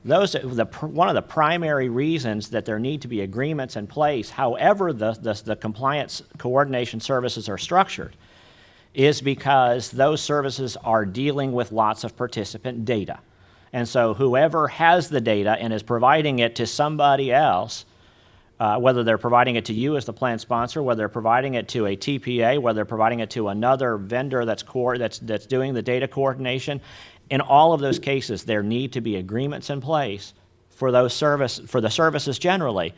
One of the primary reasons that there need to be agreements in place, however the compliance coordination services are structured, is because those services are dealing with lots of participant data. And so whoever has the data and is providing it to somebody else, whether they're providing it to you as the plan sponsor, whether they're providing it to a TPA, whether they're providing it to another vendor that's doing the data coordination, in all of those cases, there need to be agreements in place for the services generally,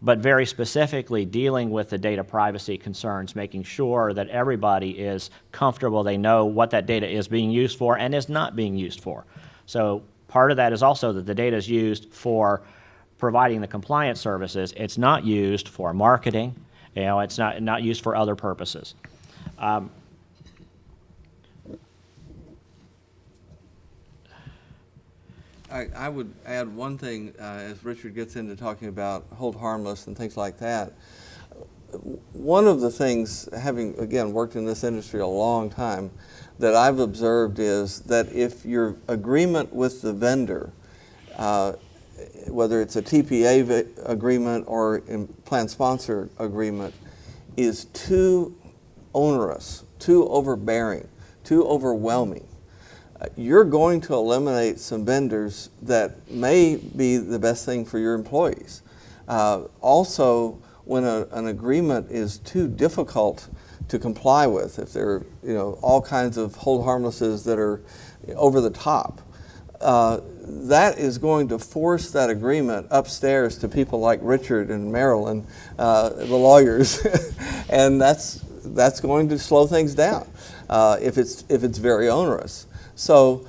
but very specifically dealing with the data privacy concerns, making sure that everybody is comfortable, they know what that data is being used for and is not being used for. So part of that is also that the data is used for providing the compliance services. It's not used for marketing. It's not used for other purposes. I would add one thing as Richard gets into talking about hold harmless and things like that. One of the things, having, again, worked in this industry a long time, that I've observed is that if your agreement with the vendor, whether it's a TPA agreement or a plan sponsor agreement, is too onerous, too overbearing, too overwhelming, you're going to eliminate some vendors that may be the best thing for your employees. Also, when an agreement is too difficult to comply with, if there are all kinds of hold harmlesses that are over the top, that is going to force that agreement upstairs to people like Richard and Marilyn, the lawyers, and that's going to slow things down if it's very onerous. So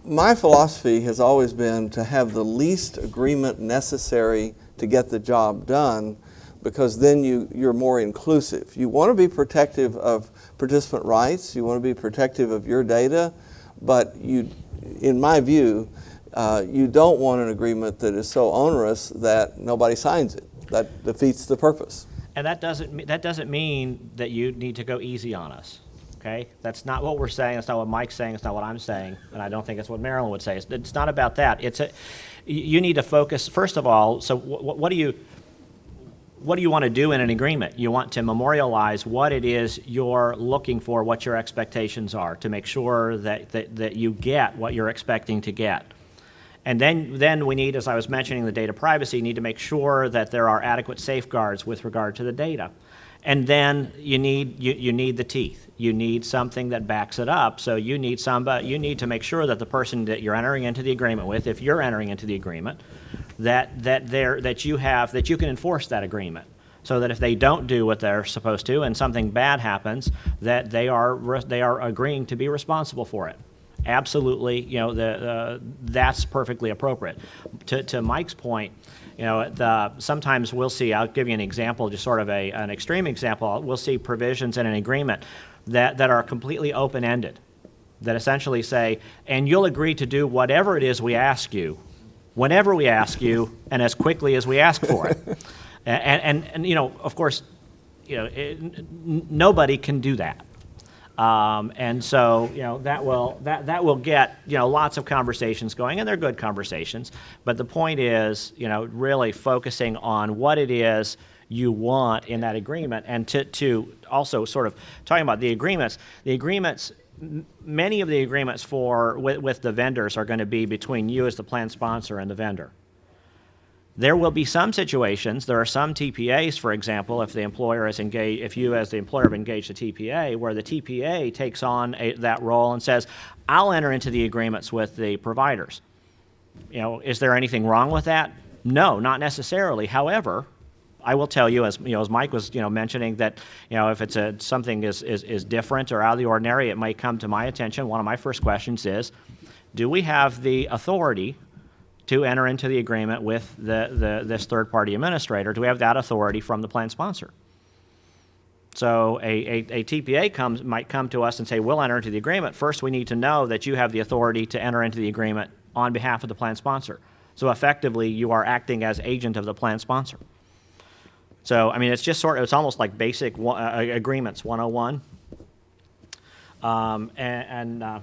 my philosophy has always been to have the least agreement necessary to get the job done, because then you're more inclusive. You want to be protective of participant rights, you want to be protective of your data, but in my view, you don't want an agreement that is so onerous that nobody signs it. That defeats the purpose. And that doesn't mean that you need to go easy on us. Okay, that's not what we're saying. That's not what Mike's saying. It's not what I'm saying, and I don't think it's what Marilyn would say. It's not about that. You need to focus first of all. So what do you want to do in an agreement? You want to memorialize what it is you're looking for, what your expectations are, to make sure that you get what you're expecting to get. And then we need, as I was mentioning, the data privacy, you need to make sure that there are adequate safeguards with regard to the data. And then you need the teeth. You need something that backs it up. So you need to make sure that the person that you're entering into the agreement with, if you're entering into the agreement, that you can enforce that agreement. So that if they don't do what they're supposed to and something bad happens, that they are agreeing to be responsible for it. Absolutely, that's perfectly appropriate. To Mike's point, sometimes we'll see, I'll give you an example, just sort of an extreme example, we'll see provisions in an agreement that are completely open-ended, that essentially say, and you'll agree to do whatever it is we ask you, whenever we ask you, and as quickly as we ask for it. and of course, nobody can do that. And so, that will get, lots of conversations going, and they're good conversations. But the point is, really focusing on what it is you want in that agreement, and to also sort of talking about the agreements, many of the agreements with the vendors are going to be between you as the plan sponsor and the vendor. There will be some situations, there are some TPAs, for example, if you as the employer have engaged a TPA, where the TPA takes on that role and says, I'll enter into the agreements with the providers. Is there anything wrong with that? No, not necessarily. However, I will tell you, as Mike was mentioning, that if it's something is different or out of the ordinary, it might come to my attention. One of my first questions is, do we have the authority to enter into the agreement with this third-party administrator? Do we have that authority from the plan sponsor? So a TPA might come to us and say, we'll enter into the agreement. First, we need to know that you have the authority to enter into the agreement on behalf of the plan sponsor. So effectively, you are acting as agent of the plan sponsor. So, I mean, it's almost like basic agreements 101. I'd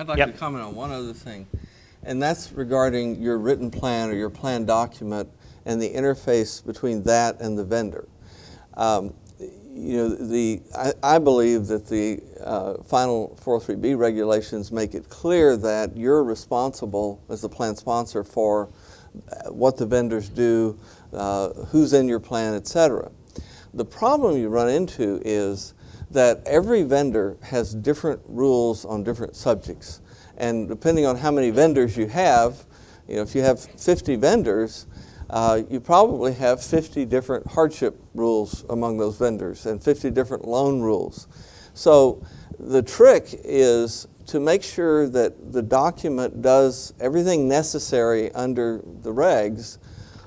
like Yep. to comment on one other thing, and that's regarding your written plan or your plan document and the interface between that and the vendor. I believe that the final 403B regulations make it clear that you're responsible as the plan sponsor for what the vendors do, who's in your plan, etc. The problem you run into is that every vendor has different rules on different subjects. And depending on how many vendors you have, if you have 50 vendors, you probably have 50 different hardship rules among those vendors and 50 different loan rules. So the trick is to make sure that the document does everything necessary under the regs,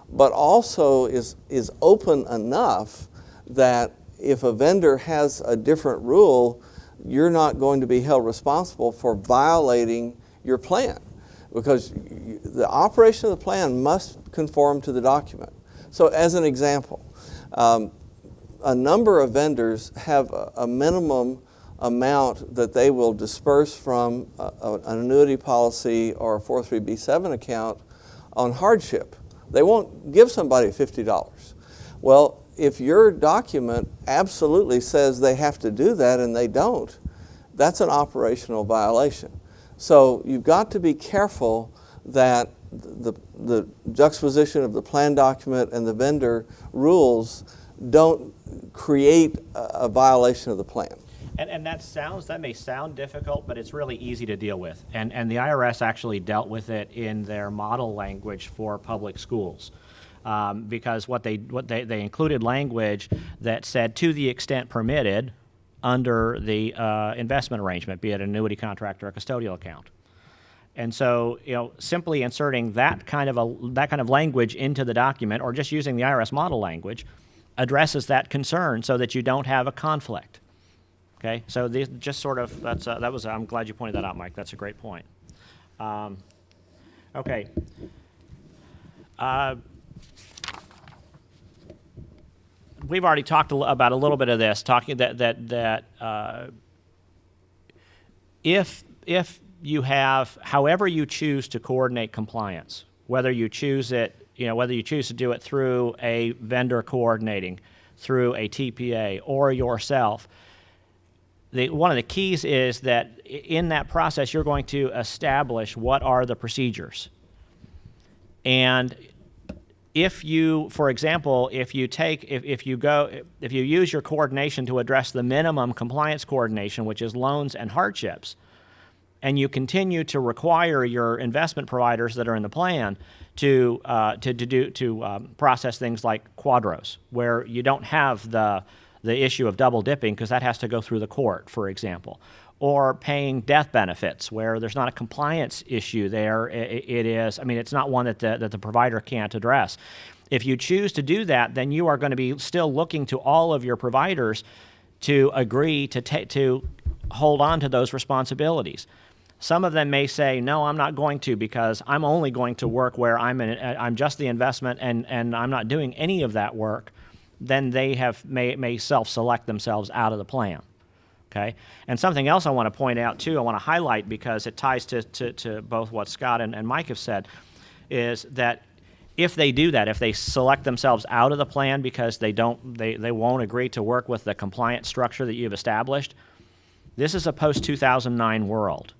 but also is open enough that if a vendor has a different rule, you're not going to be held responsible for violating your plan, because the operation of the plan must conform to the document. So as an example, a number of vendors have a minimum amount that they will disperse from an annuity policy or a 403B7 account on hardship. They won't give somebody $50. Well, if your document absolutely says they have to do that and they don't, that's an operational violation. So you've got to be careful that the juxtaposition of the plan document and the vendor rules don't create a violation of the plan. And that may sound difficult, but it's really easy to deal with. And the IRS actually dealt with it in their model language for public schools. Because they included language that said, to the extent permitted under the investment arrangement, be it an annuity contract or a custodial account. And so, simply inserting that kind of language into the document, or just using the IRS model language, addresses that concern so that you don't have a conflict. Okay, so these just sort of, I'm glad you pointed that out, Mike. That's a great point. Okay. We've already talked about a little bit of this, talking that if you have, however you choose to coordinate compliance, whether you choose to do it through a vendor coordinating, through a TPA, or yourself, one of the keys is that in that process you're going to establish what are the procedures. And if you, for example, if you use your coordination to address the minimum compliance coordination, which is loans and hardships, and you continue to require your investment providers that are in the plan to process things like quadros, where you don't have the issue of double dipping because that has to go through the court, for example, or paying death benefits where there's not a compliance issue there. It's not one that the provider can't address. If you choose to do that, then you are going to be still looking to all of your providers to agree to hold on to those responsibilities. Some of them may say, no, I'm not going to, because I'm only going to work where I'm just the investment and I'm not doing any of that work. Then they may self-select themselves out of the plan. Okay? And something else I want to point out too, I want to highlight because it ties to both what Scott and Mike have said, is that if they do that, if they select themselves out of the plan because they won't agree to work with the compliance structure that you've established, this is a post-2009 world.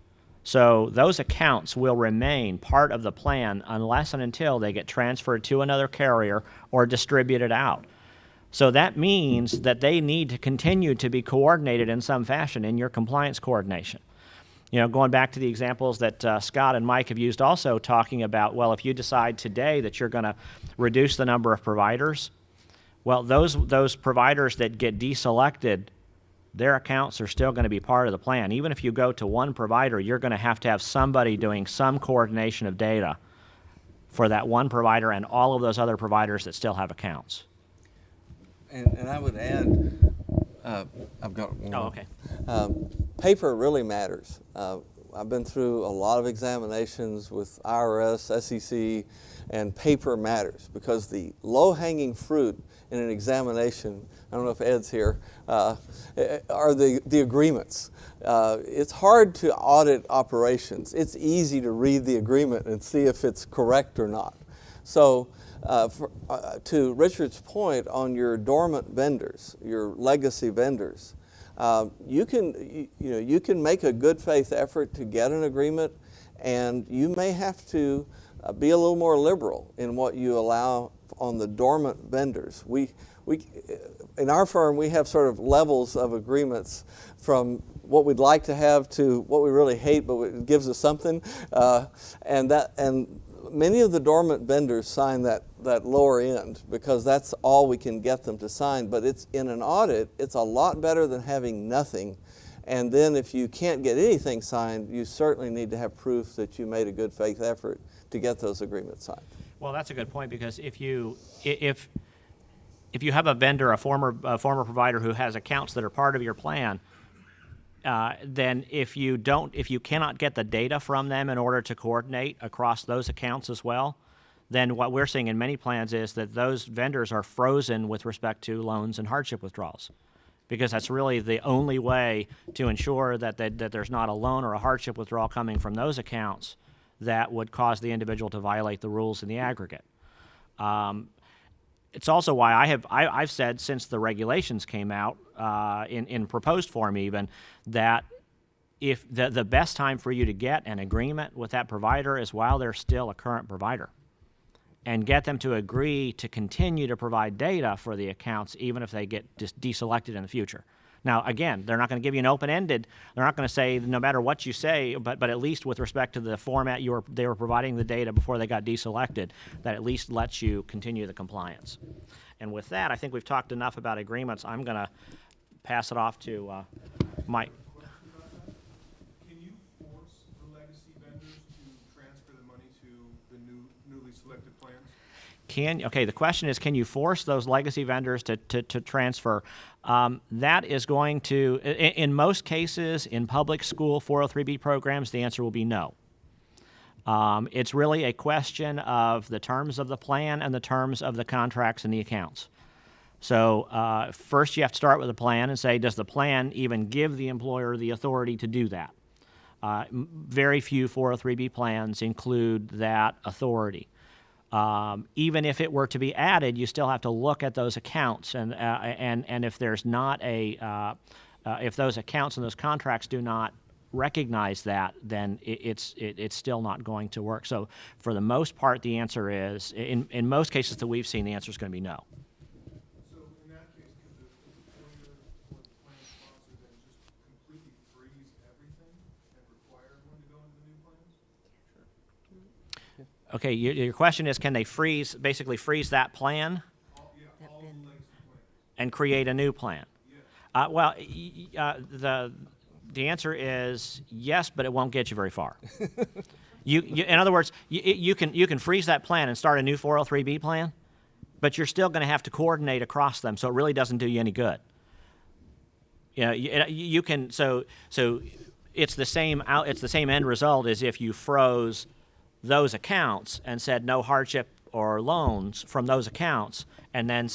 So those accounts will remain part of the plan unless and until they get transferred to another carrier or distributed out. So that means that they need to continue to be coordinated in some fashion in your compliance coordination. Going back to the examples that Scott and Mike have used also, talking about, well, if you decide today that you're going to reduce the number of providers, well, those providers that get deselected, their accounts are still going to be part of the plan. Even if you go to one provider, you're going to have somebody doing some coordination of data for that one provider and all of those other providers that still have accounts. And I would add, I've got one. Oh, okay. Paper really matters. I've been through a lot of examinations with IRS, SEC, and paper matters because the low-hanging fruit in an examination, I don't know if Ed's here, are the agreements. It's hard to audit operations. It's easy to read the agreement and see if it's correct or not. So to Richard's point on your dormant vendors, your legacy vendors, you can make a good faith effort to get an agreement, and you may have to be a little more liberal in what you allow on the dormant vendors. We in our firm, we have sort of levels of agreements from what we'd like to have to what we really hate, but it gives us something, and many of the dormant vendors sign that lower end because that's all we can get them to sign. But it's in an audit, it's a lot better than having nothing. And then if you can't get anything signed, you certainly need to have proof that you made a good faith effort to get those agreements signed. Well, that's a good point, because if you have a vendor, a former provider who has accounts that are part of your plan, then if you cannot get the data from them in order to coordinate across those accounts as well, then what we're seeing in many plans is that those vendors are frozen with respect to loans and hardship withdrawals, because that's really the only way to ensure that there's not a loan or a hardship withdrawal coming from those accounts that would cause the individual to violate the rules in the aggregate. It's also why I've said since the regulations came out in proposed form even, that if the best time for you to get an agreement with that provider is while they're still a current provider, and get them to agree to continue to provide data for the accounts even if they get deselected in the future. Now, again, they're not going to give you an open-ended, they're not going to say no matter what you say, but at least with respect to the format they were providing the data before they got deselected, that at least lets you continue the compliance. And with that, I think we've talked enough about agreements. I'm going to pass it off to Mike. Can you force the legacy vendors to transfer the money to the newly selected plans? the question is, can you force those legacy vendors to transfer? That is going to, in most cases, in public school 403B programs, the answer will be no. It's really a question of the terms of the plan and the terms of the contracts and the accounts. So first you have to start with a plan and say, does the plan even give the employer the authority to do that? Very few 403B plans include that authority. Even if it were to be added, you still have to look at those accounts, and if there's not if those accounts and those contracts do not recognize that, then it's still not going to work. So for the most part, the answer is, in most cases that we've seen, the answer is going to be no. So in that case, could the employer or the plan sponsor then just completely freeze everything and require everyone to go into the new plans? Okay, your question is, can they basically freeze that plan All the legacy plans. and create a new plan? Well, the answer is yes, but it won't get you very far. In other words, you can freeze that plan and start a new 403B plan, but you're still going to have to coordinate across them, so it really doesn't do you any good. You can so it's the same end result as if you froze those accounts and said no hardship or loans from those accounts, and then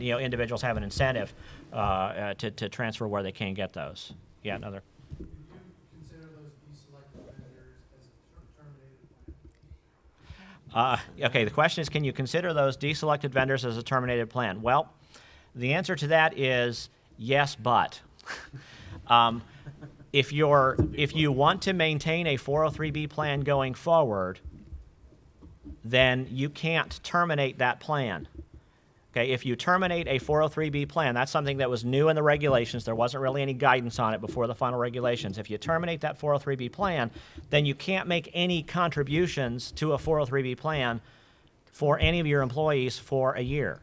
individuals have an incentive to transfer where they can get those. Yeah, another. Could you consider those deselected vendors as a terminated plan? Okay, the question is, can you consider those deselected vendors as a terminated plan? Well, the answer to that is yes, but. If you want to maintain a 403B plan going forward, then you can't terminate that plan. Okay, if you terminate a 403B plan, that's something that was new in the regulations. There wasn't really any guidance on it before the final regulations. If you terminate that 403B plan, then you can't make any contributions to a 403B plan for any of your employees for a year.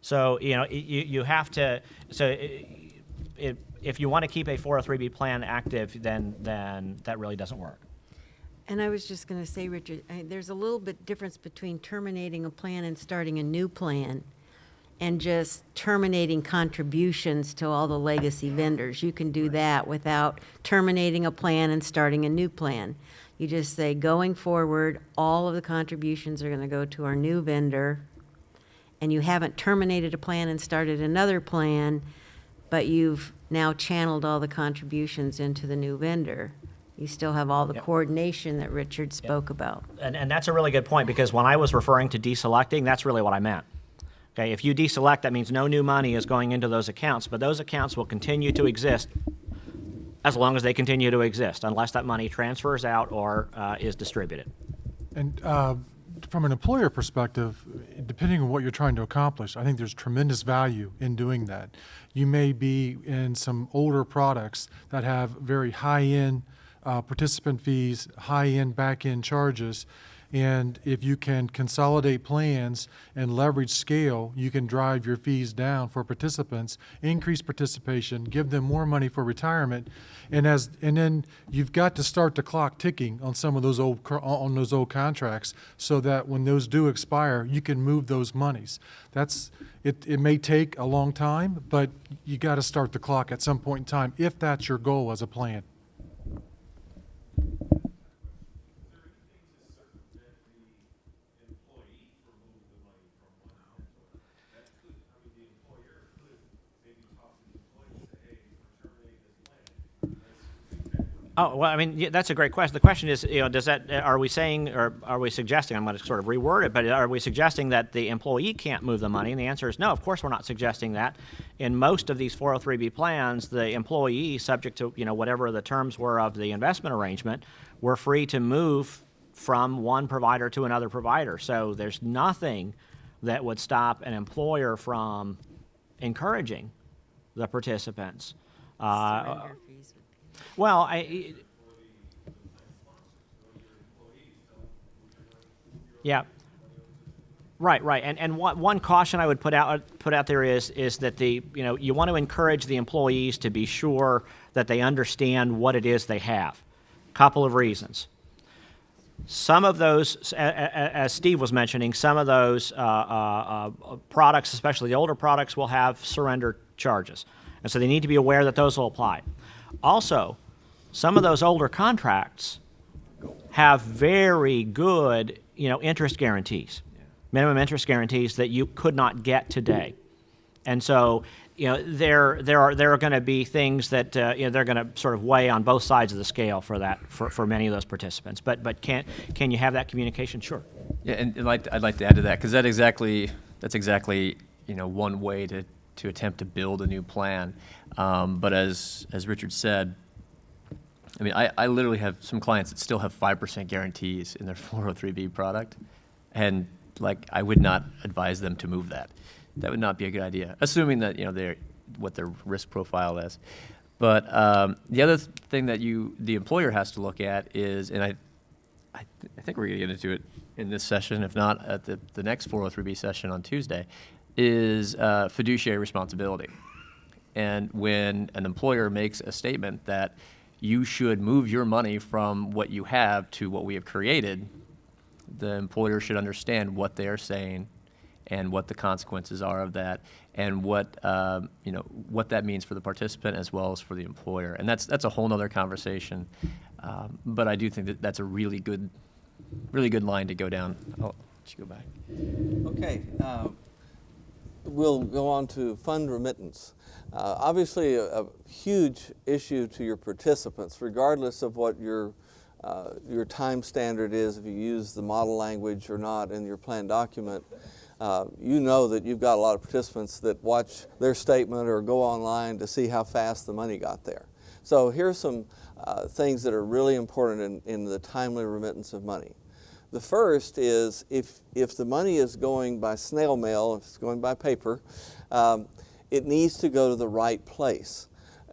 So, you have to, if you want to keep a 403B plan active, then that really doesn't work. And I was just going to say, Richard, there's a little bit difference between terminating a plan and starting a new plan and just terminating contributions to all the legacy vendors. You can do that without terminating a plan and starting a new plan. You just say, going forward, all of the contributions are going to go to our new vendor, and you haven't terminated a plan and started another plan, but you've now channeled all the contributions into the new vendor. You still have all the coordination that Richard spoke about. And that's a really good point, because when I was referring to deselecting, that's really what I meant. Okay, if you deselect, that means no new money is going into those accounts, but those accounts will continue to exist as long as they continue to exist, unless that money transfers out or is distributed. And from an employer perspective, depending on what you're trying to accomplish, I think there's tremendous value in doing that. You may be in some older products that have very high-end participant fees, high-end back-end charges, and if you can consolidate plans and leverage scale, you can drive your fees down for participants, increase participation, give them more money for retirement, and then you've got to start the clock ticking on some of those old contracts, so that when those do expire, you can move those monies. It may take a long time, but you got to start the clock at some point in time if that's your goal as a plan. Oh, well, I mean, yeah, that's a great question. The question is, are we saying, or are we suggesting, I'm going to sort of reword it, but are we suggesting that the employee can't move the money? And the answer is no, of course we're not suggesting that. In most of these 403B plans, the employee, subject to, whatever the terms were of the investment arrangement, were free to move from one provider to another provider. So there's nothing that would stop an employer from encouraging the participants. Surrender fees would be- Well, yeah, right, and one caution I would put out there is that you want to encourage the employees to be sure that they understand what it is they have. Couple of reasons. Some of those, as Steve was mentioning, some of those products, especially the older products, will have surrender charges. And so they need to be aware that those will apply. Also, some of those older contracts have very good, interest guarantees, minimum interest guarantees that you could not get today. And so, there are going to be things that they're going to sort of weigh on both sides of the scale for that for many of those participants. But can you have that communication? Sure. Yeah, and I'd like to add to that, because that's exactly one way to attempt to build a new plan. But as Richard said, I mean, I literally have some clients that still have 5% guarantees in their 403B product, and I would not advise them to move that. That would not be a good idea, assuming that what their risk profile is. But the other thing that the employer has to look at is, and I think we're going to get into it in this session, if not at the next 403B session on Tuesday, is fiduciary responsibility. And when an employer makes a statement that you should move your money from what you have to what we have created, the employer should understand what they are saying and what the consequences are of that, and what that means for the participant as well as for the employer. And that's a whole other conversation. But I do think that that's a really good line to go down. I'll let you go back. Okay. We'll go on to fund remittance. Obviously, a huge issue to your participants, regardless of what your time standard is, if you use the model language or not in your plan document. You know that you've got a lot of participants that watch their statement or go online to see how fast the money got there. So here's some things that are really important in the timely remittance of money. The first is if the money is going by snail mail, if it's going by paper, it needs to go to the right place.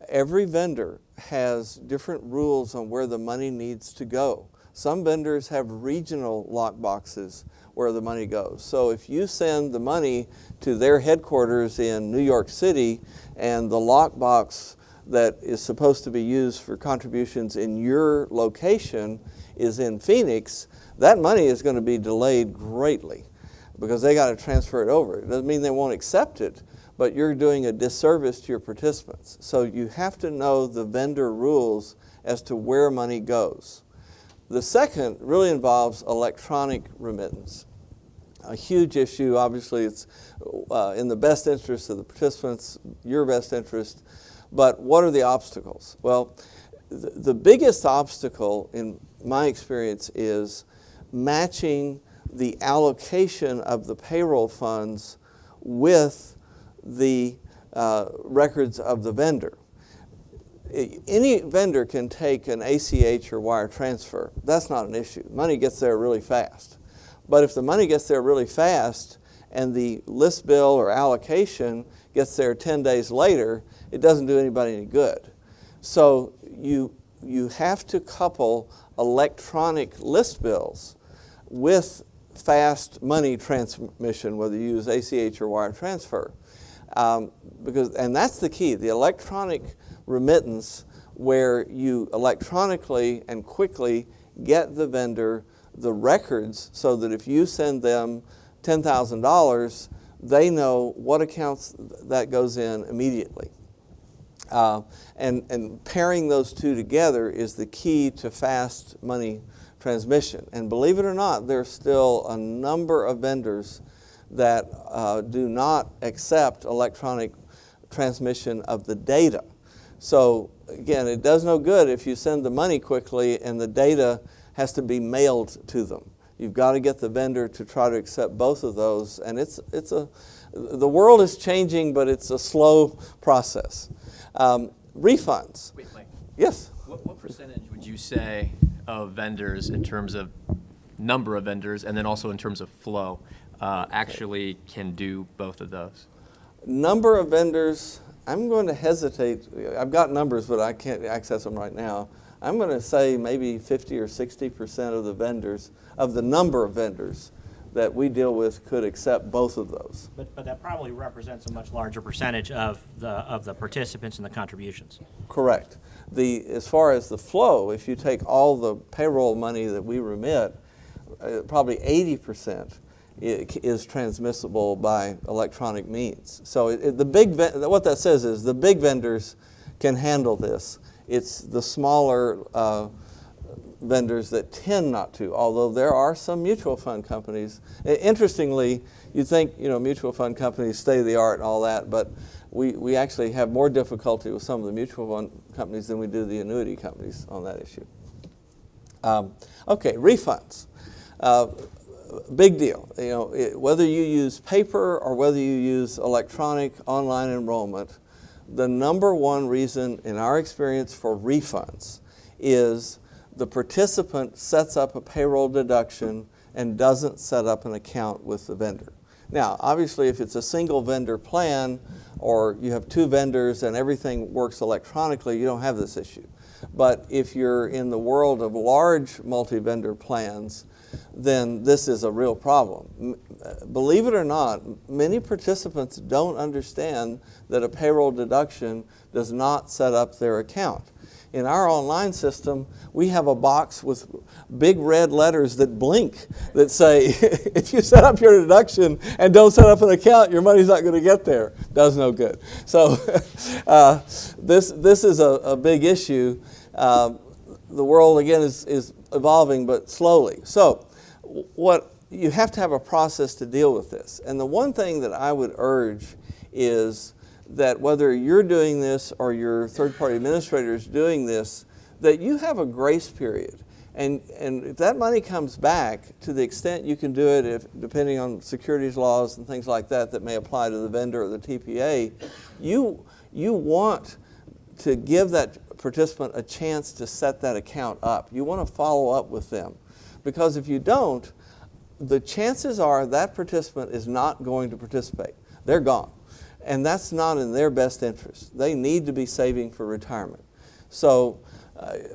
Every vendor has different rules on where the money needs to go. Some vendors have regional lock boxes where the money goes. So if you send the money to their headquarters in New York City and the lock box that is supposed to be used for contributions in your location is in Phoenix, that money is going to be delayed greatly because they got to transfer it over. It doesn't mean they won't accept it, but you're doing a disservice to your participants. So you have to know the vendor rules as to where money goes. The second really involves electronic remittance. A huge issue. Obviously, it's in the best interest of the participants, your best interest. But what are the obstacles? Well, the biggest obstacle in my experience is matching the allocation of the payroll funds with the records of the vendor. Any vendor can take an ACH or wire transfer. That's not an issue. Money gets there really fast. But if the money gets there really fast and the list bill or allocation gets there 10 days later, it doesn't do anybody any good. So you have to couple electronic list bills with fast money transmission, whether you use ACH or wire transfer. And that's the key, the electronic remittance, where you electronically and quickly get the vendor the records so that if you send them $10,000, they know what accounts that goes in immediately. And pairing those two together is the key to fast money transmission. And believe it or not, there's still a number of vendors that do not accept electronic transmission of the data. So again, it does no good if you send the money quickly and the data has to be mailed to them. You've got to get the vendor to try to accept both of those, and the world is changing, but it's a slow process. Refunds. Wait, Mike. Yes. What percentage would you say of vendors, in terms of number of vendors and then also in terms of flow, actually can do both of those? Number of vendors, I'm going to hesitate. I've got numbers, but I can't access them right now. I'm going to say maybe 50 or 60% of the vendors, of the number of vendors that we deal with could accept both of those. But that probably represents a much larger percentage of the participants and the contributions. Correct. As far as the flow, if you take all the payroll money that we remit, probably 80% is transmissible by electronic means. So what that says is the big vendors can handle this. It's the smaller vendors that tend not to, although there are some mutual fund companies. Interestingly, you think mutual fund companies state of the art and all that, but we actually have more difficulty with some of the mutual fund companies than we do the annuity companies on that issue. Okay, refunds. Big deal. Whether you use paper or whether you use electronic online enrollment, the number one reason in our experience for refunds is the participant sets up a payroll deduction and doesn't set up an account with the vendor. Now, obviously, if it's a single vendor plan or you have two vendors and everything works electronically, you don't have this issue. But if you're in the world of large multi-vendor plans, then this is a real problem. Believe it or not, many participants don't understand that a payroll deduction does not set up their account. In our online system, we have a box with big red letters that blink that say, if you set up your deduction and don't set up an account, your money's not going to get there. Does no good. So this is a big issue. The world, again, is evolving, but slowly. So you have to have a process to deal with this. And the one thing that I would urge is that whether you're doing this or your third-party administrator is doing this, that you have a grace period. And if that money comes back, to the extent you can do it, depending on securities laws and things like that may apply to the vendor or the TPA, you want to give that participant a chance to set that account up. You want to follow up with them. Because if you don't, the chances are that participant is not going to participate. They're gone. And that's not in their best interest. They need to be saving for retirement. So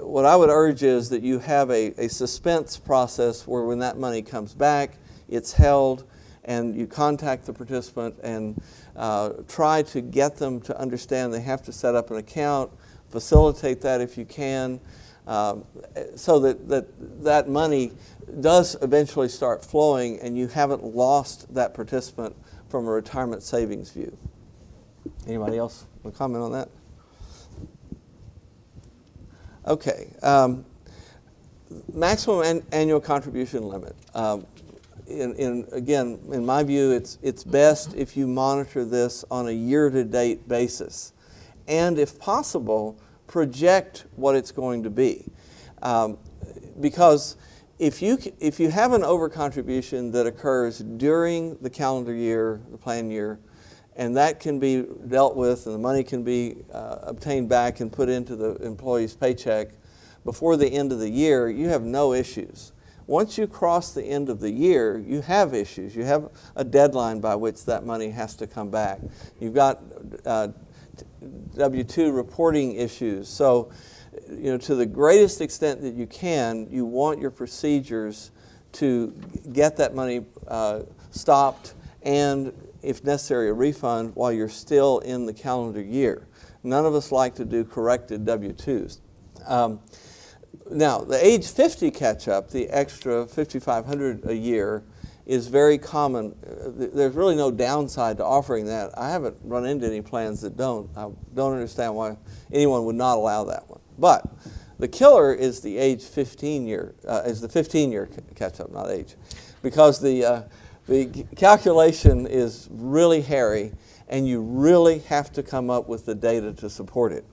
what I would urge is that you have a suspense process where when that money comes back, it's held, and you contact the participant and try to get them to understand they have to set up an account, facilitate that if you can, so that money does eventually start flowing and you haven't lost that participant from a retirement savings view. Anybody else want to comment on that? Okay. Maximum annual contribution limit. Again, in my view, it's best if you monitor this on a year-to-date basis. And if possible, project what it's going to be. Because if you have an overcontribution that occurs during the calendar year, the plan year, and that can be dealt with and the money can be obtained back and put into the employee's paycheck before the end of the year, you have no issues. Once you cross the end of the year, you have issues. You have a deadline by which that money has to come back. You've got W-2 reporting issues. So, to the greatest extent that you can, you want your procedures to get that money stopped and, if necessary, a refund while you're still in the calendar year. None of us like to do corrected W-2s. Now, the age 50 catch-up, the extra $5,500 a year, is very common. There's really no downside to offering that. I haven't run into any plans that don't. I don't understand why anyone would not allow that one. But the killer is the age 15-year, is the 15-year catch-up, not age, because the calculation is really hairy, and you really have to come up with the data to support it.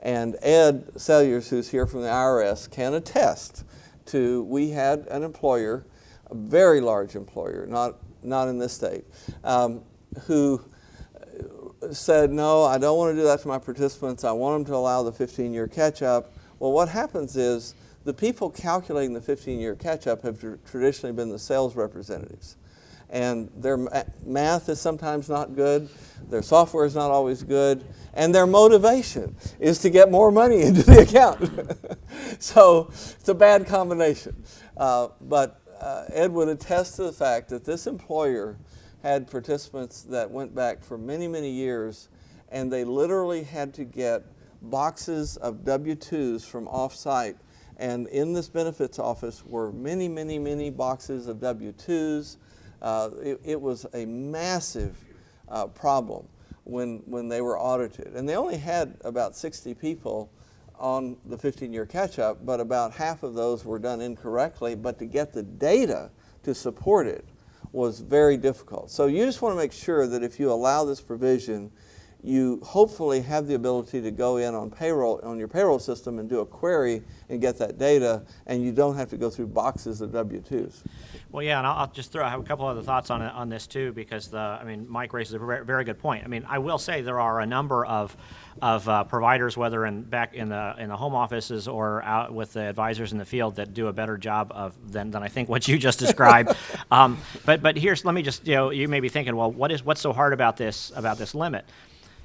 And Ed Selliers, who's here from the IRS, can attest to, we had an employer, a very large employer, not in this state, who said, no, I don't want to do that to my participants. I want them to allow the 15-year catch-up. Well, what happens is the people calculating the 15-year catch-up have traditionally been the sales representatives. And their math is sometimes not good, their software is not always good, and their motivation is to get more money into the account. So it's a bad combination. But Ed would attest to the fact that this employer had participants that went back for many, many years, and they literally had to get boxes of W-2s from off-site. And in this benefits office were many, many, many boxes of W-2s. It was a massive problem when they were audited. And they only had about 60 people on the 15-year catch-up, but about half of those were done incorrectly. But to get the data to support it was very difficult. So you just want to make sure that if you allow this provision, you hopefully have the ability to go in on your payroll system and do a query and get that data, and you don't have to go through boxes of W-2s. Well, yeah, and I'll just I have a couple other thoughts on this too, because Mike raises a very, very good point. I mean, I will say there are a number of providers, whether back in the home offices or out with the advisors in the field, that do a better job than I think what you just described. But let me just, you may be thinking, well, what's so hard about this limit?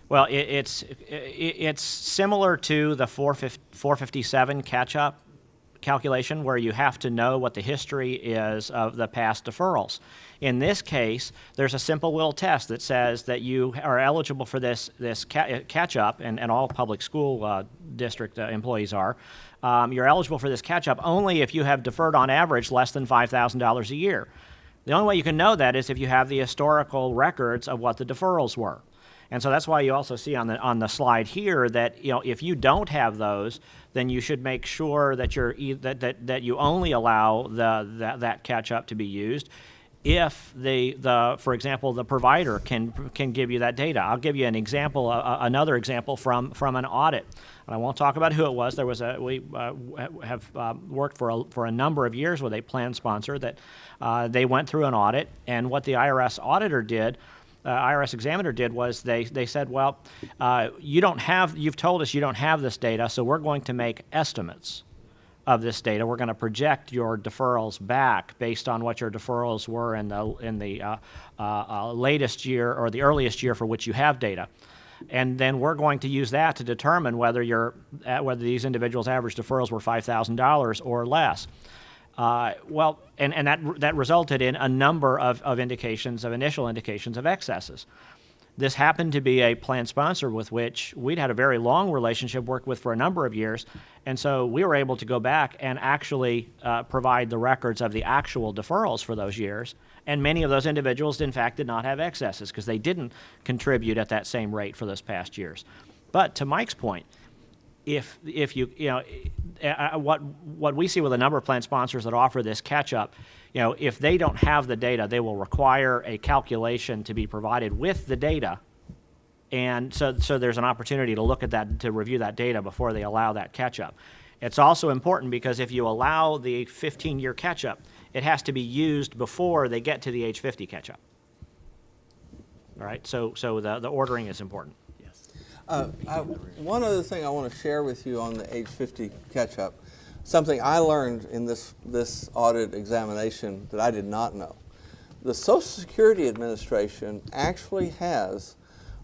Well, it's similar to the 457 catch-up calculation, where you have to know what the history is of the past deferrals. In this case, there's a simple little test that says that you are eligible for this catch-up, and all public school district employees are. You're eligible for this catch-up only if you have deferred on average less than $5,000 a year. The only way you can know that is if you have the historical records of what the deferrals were. And so that's why you also see on the slide here that if you don't have those, then you should make sure that that you only allow that catch up to be used if for example, the provider can give you that data. I'll give you an example, another example from an audit. And I won't talk about who it was. We have worked for a number of years with a plan sponsor that they went through an audit, and what the IRS auditor did. IRS examiner did was they said, well, you've told us you don't have this data, so we're going to make estimates of this data. We're going to project your deferrals back based on what your deferrals were in the latest year or the earliest year for which you have data. And then we're going to use that to determine whether these individuals' average deferrals were $5,000 or less. And that resulted in a number of initial indications of excesses. This happened to be a plan sponsor with which we'd had a very long relationship, worked with for a number of years, and so we were able to go back and actually provide the records of the actual deferrals for those years, and many of those individuals, in fact, did not have excesses because they didn't contribute at that same rate for those past years. But to Mike's point, if what we see with a number of plan sponsors that offer this catch-up, if they don't have the data, they will require a calculation to be provided with the data, and so there's an opportunity to look at that, to review that data before they allow that catch-up. It's also important because if you allow the 15-year catch-up, it has to be used before they get to the age 50 catch-up. All right, so the ordering is important. One other thing I want to share with you on the age 50 catch-up, something I learned in this audit examination that I did not know. The Social Security Administration actually has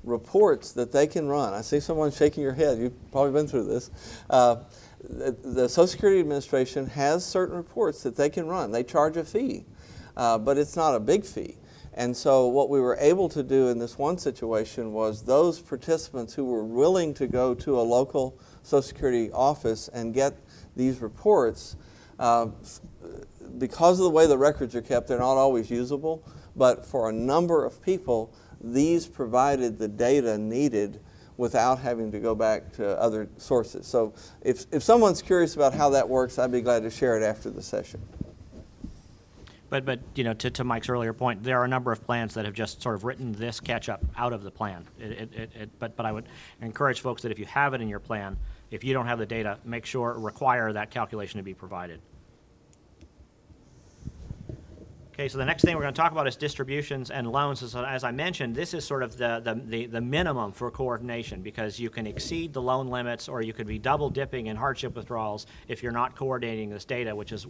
reports that they can run. I see someone shaking your head. You've probably been through this. The Social Security Administration has certain reports that they can run. They charge a fee, but it's not a big fee. And so what we were able to do in this one situation was those participants who were willing to go to a local Social Security office and get these reports, because of the way the records are kept, they're not always usable, but for a number of people, these provided the data needed without having to go back to other sources. So if someone's curious about how that works, I'd be glad to share it after the session. But to Mike's earlier point, there are a number of plans that have just sort of written this catch-up out of the plan. But I would encourage folks that if you have it in your plan, if you don't have the data, require that calculation to be provided. Okay, so the next thing we're going to talk about is distributions and loans. As I mentioned, this is sort of the minimum for coordination, because you can exceed the loan limits or you could be double dipping in hardship withdrawals if you're not coordinating this data, which is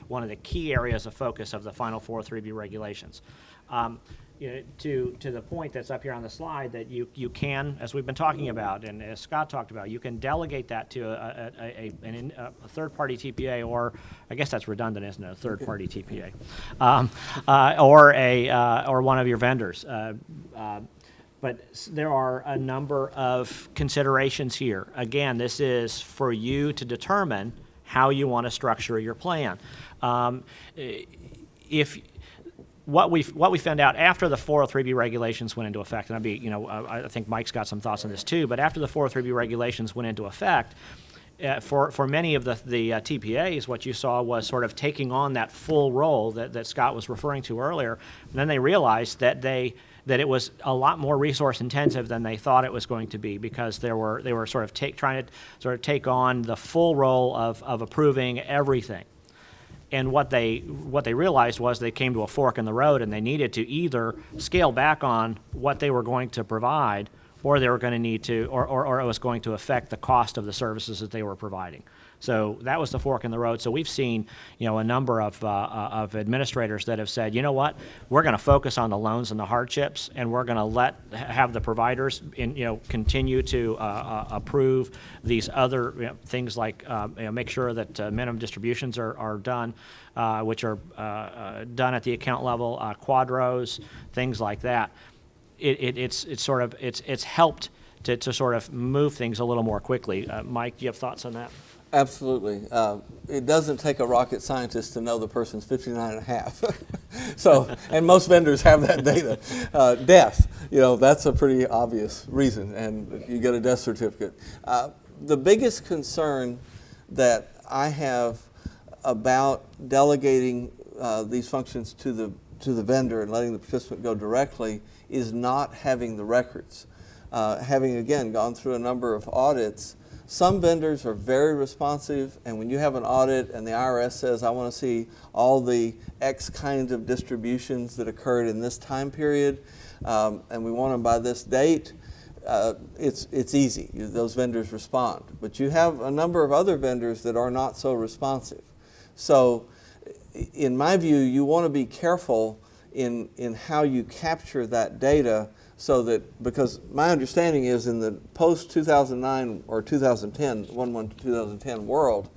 one of the key areas of focus of the final 403B regulations. to the point that's up here on the slide, that you can, as we've been talking about and as Scott talked about, you can delegate that to a third-party TPA, or I guess that's redundant, isn't it? A third-party TPA, or one of your vendors. But there are a number of considerations here. Again, this is for you to determine how you want to structure your plan. What we found out after the 403B regulations went into effect, and I think Mike's got some thoughts on this too, but after the 403B regulations went into effect, for many of the TPAs, what you saw was sort of taking on that full role that Scott was referring to earlier. And then they realized that it was a lot more resource intensive than they thought it was going to be, because they were sort of trying to sort of take on the full role of approving everything. And what they realized was they came to a fork in the road, and they needed to either scale back on what they were going to provide, or they were going to need to, or it was going to affect the cost of the services that they were providing. So that was the fork in the road. So we've seen, a number of administrators that have said, you know what, we're going to focus on the loans and the hardships, and we're going to have the providers continue to approve these other things, like make sure that minimum distributions are done, which are done at the account level, quadros, things like that. It's helped to sort of move things a little more quickly. Mike, do you have thoughts on that? Absolutely. It doesn't take a rocket scientist to know the person's 59 and a half. So, and most vendors have that data. Death, that's a pretty obvious reason, and you get a death certificate. The biggest concern that I have about delegating these functions to the vendor and letting the participant go directly is not having the records. Having, again, gone through a number of audits, some vendors are very responsive, and when you have an audit and the IRS says, I want to see all the X kinds of distributions that occurred in this time period, and we want them by this date, it's easy. Those vendors respond. But you have a number of other vendors that are not so responsive. So in my view, you want to be careful in how you capture that data, so that, because my understanding is in the post-2009 or 2010, 1/1/2010 world,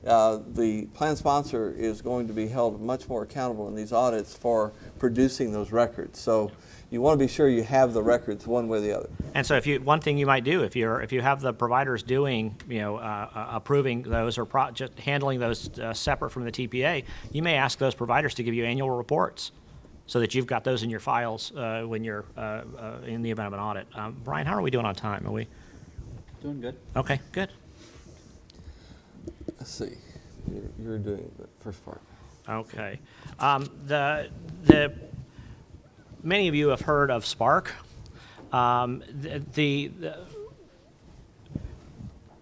the plan sponsor is going to be held much more accountable in these audits for producing those records. So you want to be sure you have the records one way or the other. And so one thing you might do, if you have the providers doing, approving those, or just handling those separate from the TPA, you may ask those providers to give you annual reports, so that you've got those in your files when you're in the event of an audit. Brian, how are we doing on time? Are we Doing good. okay? Good. Let's see. You're doing the first part. Okay. Many of you have heard of Spark.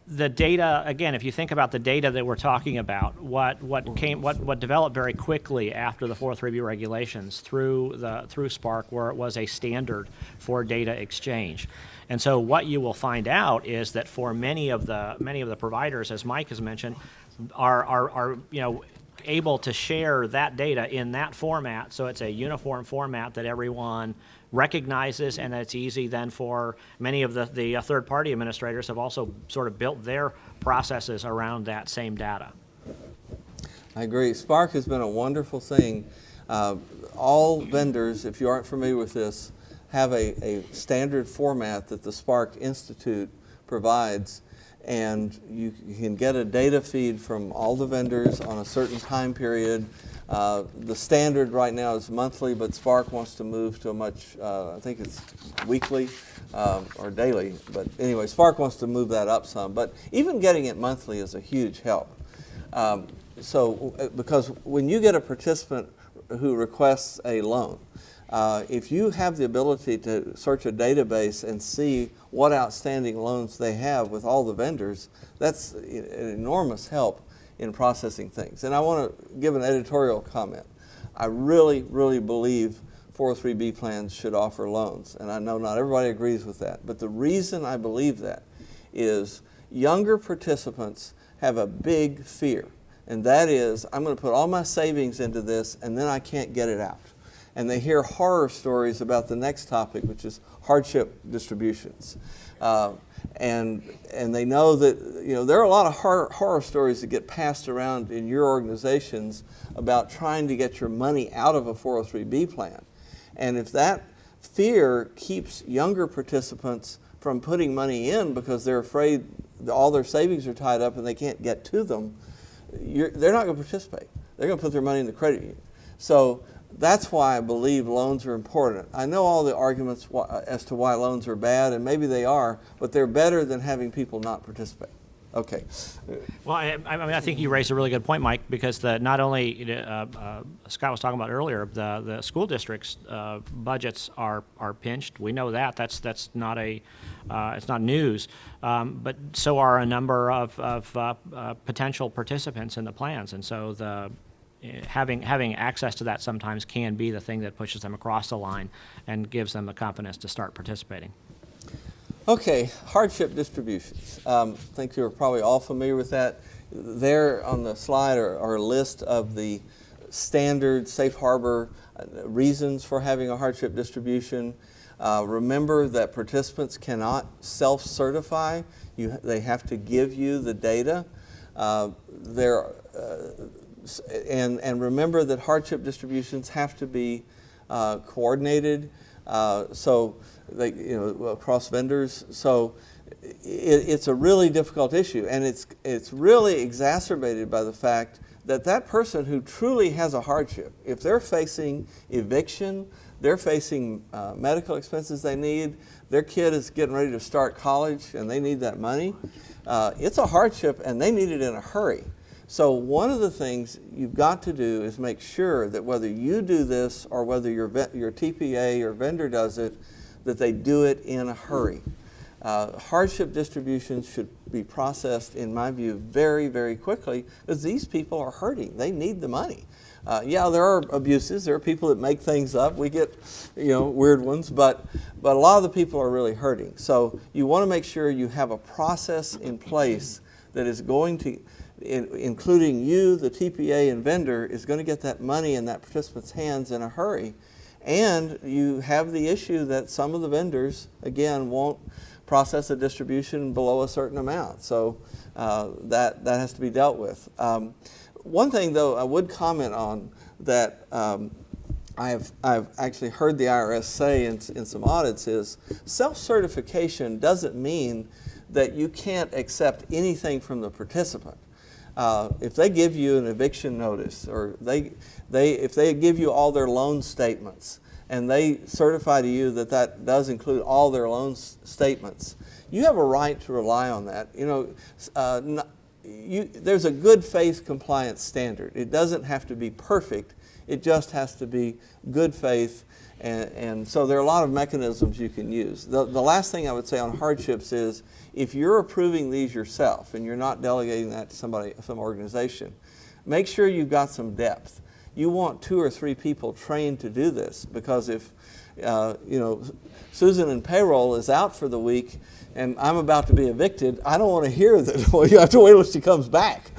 The data, again, if you think about the data that we're talking about, what developed very quickly after the 403B regulations through Spark, where it was a standard for data exchange. And so what you will find out is that for many of the providers, as Mike has mentioned, are able to share that data in that format, so it's a uniform format that everyone recognizes, and it's easy then for many of the third-party administrators have also sort of built their processes around that same data. I agree. Spark has been a wonderful thing. All vendors, if you aren't familiar with this, have a standard format that the Spark Institute provides, and you can get a data feed from all the vendors on a certain time period. The standard right now is monthly, but Spark wants to move to a much, I think it's weekly or daily. But anyway, Spark wants to move that up some. But even getting it monthly is a huge help. Because when you get a participant who requests a loan, if you have the ability to search a database and see what outstanding loans they have with all the vendors, that's an enormous help in processing things. And I want to give an editorial comment. I really, really believe 403B plans should offer loans, and I know not everybody agrees with that, but the reason I believe that is younger participants have a big fear, and that is, I'm going to put all my savings into this and then I can't get it out. and they hear horror stories about the next topic, which is hardship distributions. And they know that, you know, there are a lot of horror stories that get passed around in your organizations about trying to get your money out of a 403B plan. And if that fear keeps younger participants from putting money in because they're afraid that all their savings are tied up and they can't get to them, they're not going to participate. They're going to put their money in the credit union. So that's why I believe loans are important. I know all the arguments as to why loans are bad, and maybe they are, but they're better than having people not participate. Okay. Well, I mean, I think you raised a really good point, Mike, because not only Scott was talking about earlier, the school districts' budgets are pinched. We know that. That's not it's not news. But so are a number of potential participants in the plans, and so having access to that sometimes can be the thing that pushes them across the line and gives them the confidence to start participating. Okay, hardship distributions. I think you're probably all familiar with that. There on the slide are a list of the standard safe harbor reasons for having a hardship distribution. Remember that participants cannot self-certify. They have to give you the data. And remember that hardship distributions have to be coordinated. So they, across vendors. So it's a really difficult issue, and it's really exacerbated by the fact that that person who truly has a hardship, if they're facing eviction, they're facing medical expenses they need, their kid is getting ready to start college and they need that money, it's a hardship and they need it in a hurry. So one of the things you've got to do is make sure that whether you do this or whether your TPA or vendor does it, that they do it in a hurry. Hardship distributions should be processed, in my view, very, very quickly, because these people are hurting. They need the money. Yeah, there are abuses. There are people that make things up. We get, weird ones, but a lot of the people are really hurting. So you want to make sure you have a process in place that is going to, including you, the TPA, and vendor, is going to get that money in that participant's hands in a hurry. And you have the issue that some of the vendors, again, won't process a distribution below a certain amount. So that has to be dealt with. One thing, though, I would comment on that I've actually heard the IRS say in some audits is self-certification doesn't mean that you can't accept anything from the participant. If they give you an eviction notice, or if they give you all their loan statements, and they certify to you that that does include all their loan statements, you have a right to rely on that. There's a good faith compliance standard. It doesn't have to be perfect. It just has to be good faith. And so there are a lot of mechanisms you can use. The last thing I would say on hardships is, if you're approving these yourself and you're not delegating that to some organization, make sure you've got some depth. You want 2 or 3 people trained to do this, because if Susan in payroll is out for the week and I'm about to be evicted, I don't want to hear that, well, you have to wait till she comes back.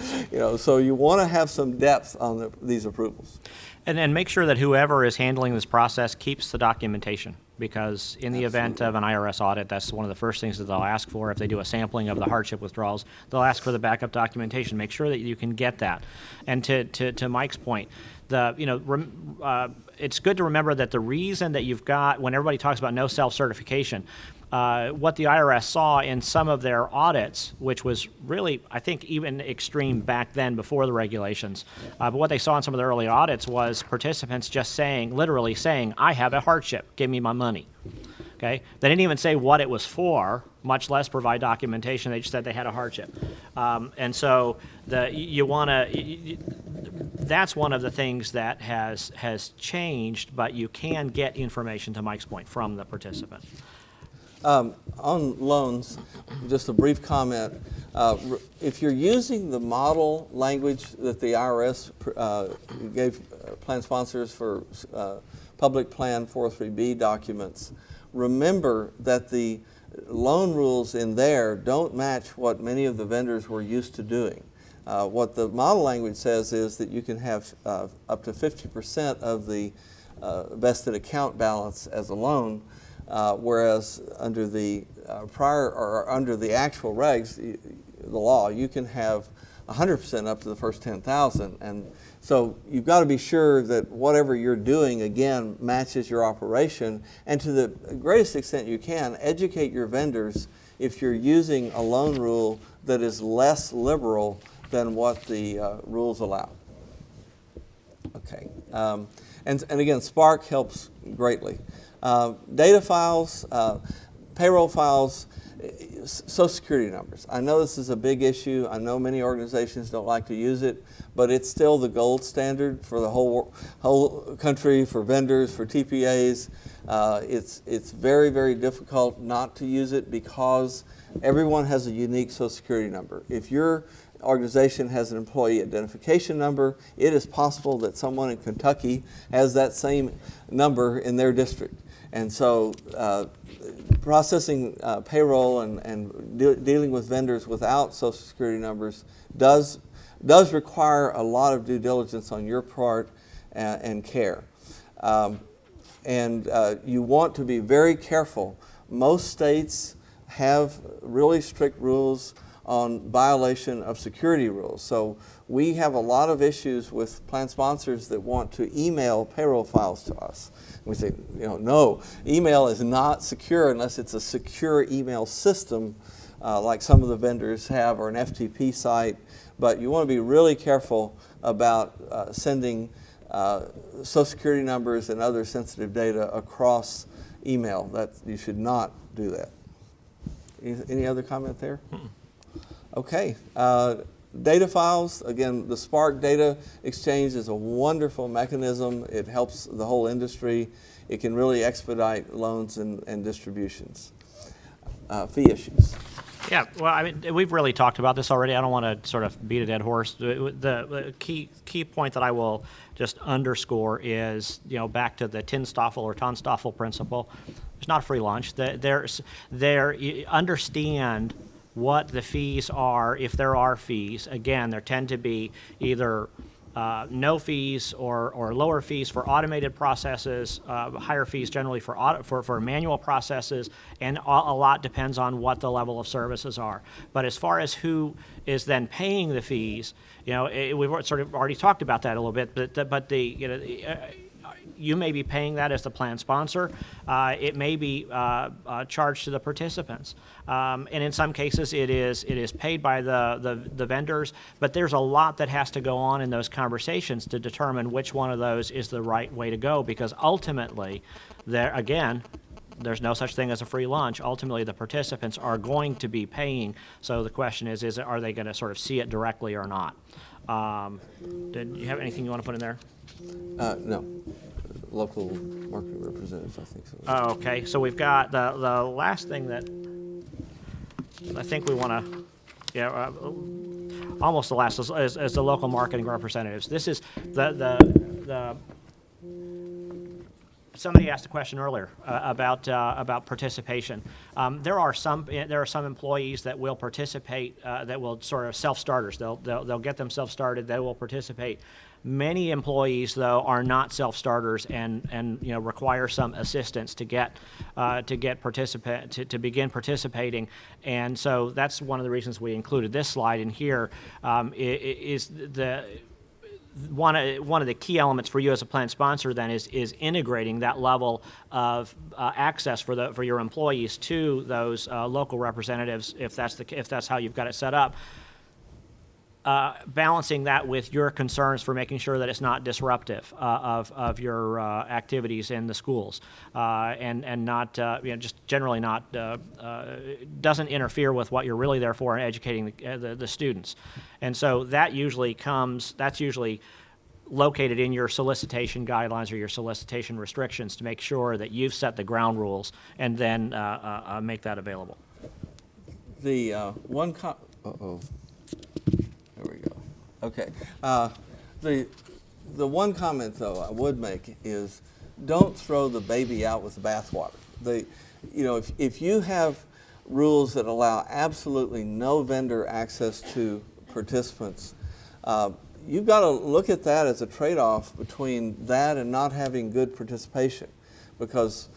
So you want to have some depth on these approvals. And make sure that whoever is handling this process keeps the documentation, because in the event of an IRS audit, that's one of the first things that they'll ask for. If they do a sampling of the hardship withdrawals, they'll ask for the backup documentation. Make sure that you can get that. And to Mike's point, it's good to remember that the reason that you've got, when everybody talks about no self-certification, what the IRS saw in some of their audits, which was really, I think, even extreme back then before the regulations, but what they saw in some of the early audits was participants just literally saying, I have a hardship, give me my money. Okay? They didn't even say what it was for, much less provide documentation. They just said they had a hardship. And so that's one of the things that has changed, but you can get information, to Mike's point, from the participant. On loans, just a brief comment. If you're using the model language that the IRS gave plan sponsors for public plan 403B documents, remember that the loan rules in there don't match what many of the vendors were used to doing. What the model language says is that you can have up to 50% of the vested account balance as a loan, whereas under the prior or under the actual regs, the law, you can have 100% up to the first 10,000, and so you've got to be sure that whatever you're doing again matches your operation, and to the greatest extent you can, educate your vendors if you're using a loan rule that is less liberal than what the rules allow. Okay, and again, Spark helps greatly. Data files, payroll files, Social Security numbers. I know this is a big issue. I know many organizations don't like to use it, but it's still the gold standard for the whole country, for vendors, for TPAs. It's very, very difficult not to use it because everyone has a unique Social Security number. If your organization has an employee identification number, it is possible that someone in Kentucky has that same number in their district. And so processing payroll and dealing with vendors without Social Security numbers does require a lot of due diligence on your part and care. And you want to be very careful. Most states have really strict rules on violation of security rules. So we have a lot of issues with plan sponsors that want to email payroll files to us. We say, no, email is not secure unless it's a secure email system like some of the vendors have, or an FTP site. But you want to be really careful about sending Social Security numbers and other sensitive data across email. That you should not do that. Any other comment there? Okay. Data files, again, the Spark Data Exchange is a wonderful mechanism. It helps the whole industry. It can really expedite loans and distributions. Fee issues. Yeah, well, I mean, we've really talked about this already. I don't want to sort of beat a dead horse. The key point that I will just underscore is, back to the Tinstoffel or Tonstoffel principle. It's not a free lunch. You understand what the fees are, if there are fees. Again, there tend to be either no fees or lower fees for automated processes, higher fees generally for manual processes, and a lot depends on what the level of services are. But as far as who is then paying the fees, we've sort of already talked about that a little bit. But you may be paying that as the plan sponsor. It may be charged to the participants. And in some cases, it is paid by the vendors, but there's a lot that has to go on in those conversations to determine which one of those is the right way to go, because ultimately, there's no such thing as a free lunch. Ultimately, the participants are going to be paying. So the question is are they going to sort of see it directly or not? Did you have anything you want to put in there? No. Local market representatives, I think so. Oh, okay, so we've got the last thing that I think we want to, almost the last is the local marketing representatives. This is the somebody asked a question earlier about participation. There are some employees that will participate, that will sort of self-starters. They'll get themselves started. They will participate. Many employees, though, are not self-starters and require some assistance to begin participating. And so that's one of the reasons we included this slide in here. Is one of the key elements for you as a plan sponsor then is integrating that level of access for your employees to those local representatives, if that's how you've got it set up. Balancing that with your concerns for making sure that it's not disruptive of your activities in the schools, and not just generally not doesn't interfere with what you're really there for in educating the students. And so that's usually located in your solicitation guidelines or your solicitation restrictions to make sure that you've set the ground rules and then make that available. The There we go. Okay. The one comment, though, I would make is don't throw the baby out with the bathwater. If you have rules that allow absolutely no vendor access to participants, you've got to look at that as a trade-off between that and not having good participation. Because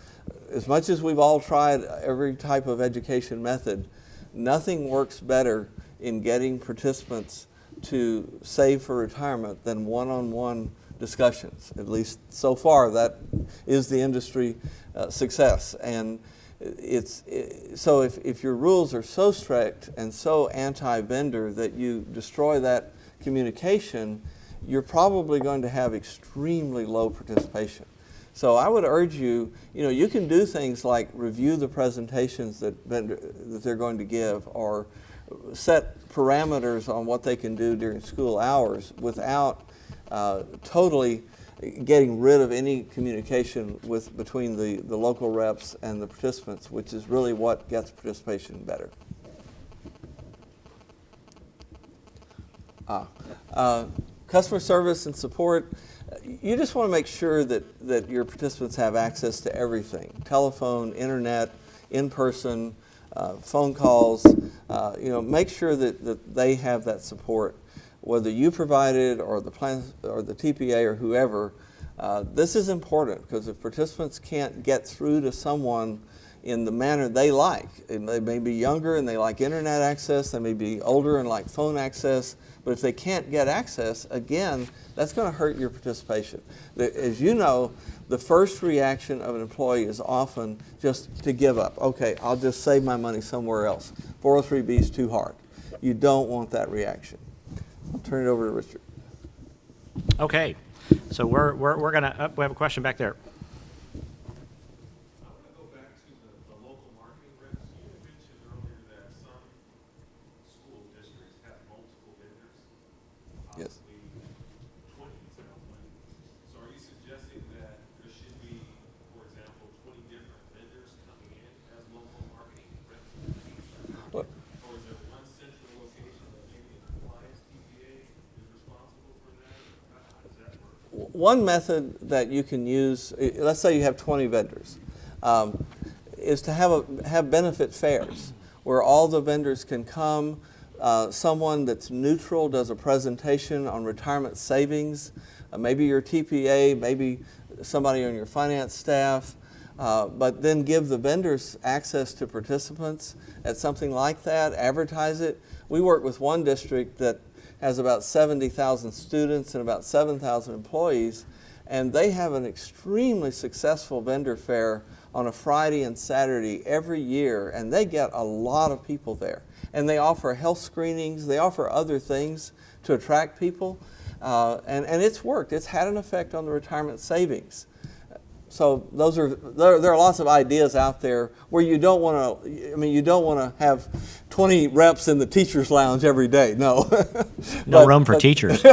as much as we've all tried every type of education method, nothing works better in getting participants to save for retirement than one-on-one discussions. At least so far, that is the industry success. And so if your rules are so strict and so anti-vendor that you destroy that communication, you're probably going to have extremely low participation. So I would urge you, you can do things like review the presentations that they're going to give, or set parameters on what they can do during school hours without totally getting rid of any communication between the local reps and the participants, which is really what gets participation better. Customer service and support, you just want to make sure that your participants have access to everything: telephone, internet, in-person, phone calls. Make sure that they have that support, whether you provide it or the plan or the TPA or whoever. This is important, because if participants can't get through to someone in the manner they like, and they may be younger and they like internet access, they may be older and like phone access, but if they can't get access, again, that's going to hurt your participation. As you know, the first reaction of an employee is often just to give up. Okay, I'll just save my money somewhere else. 403B is too hard. You don't want that reaction. I'll turn it over to Richard. Okay, so we're gonna, we have a question back there. I want to go back to the local marketing reps. You had mentioned earlier that some school districts have multiple vendors, Yes. possibly 20, it sounds like. So are you suggesting that there should be, for example, 20 different vendors coming in as local marketing reps? What? Or is there one central location that maybe a compliance TPA is responsible for that? How does that work? One method that you can use, let's say you have 20 vendors, is to have benefit fairs where all the vendors can come. Someone that's neutral does a presentation on retirement savings. Maybe your TPA, maybe somebody on your finance staff, but then give the vendors access to participants at something like that, advertise it. We work with one district that has about 70,000 students and about 7,000 employees, and they have an extremely successful vendor fair on a Friday and Saturday every year, and they get a lot of people there. And they offer health screenings, they offer other things to attract people, and it's worked. It's had an effect on the retirement savings. So there are lots of ideas out there where you don't want to, you don't want to have 20 reps in the teacher's lounge every day. No. No room for teachers.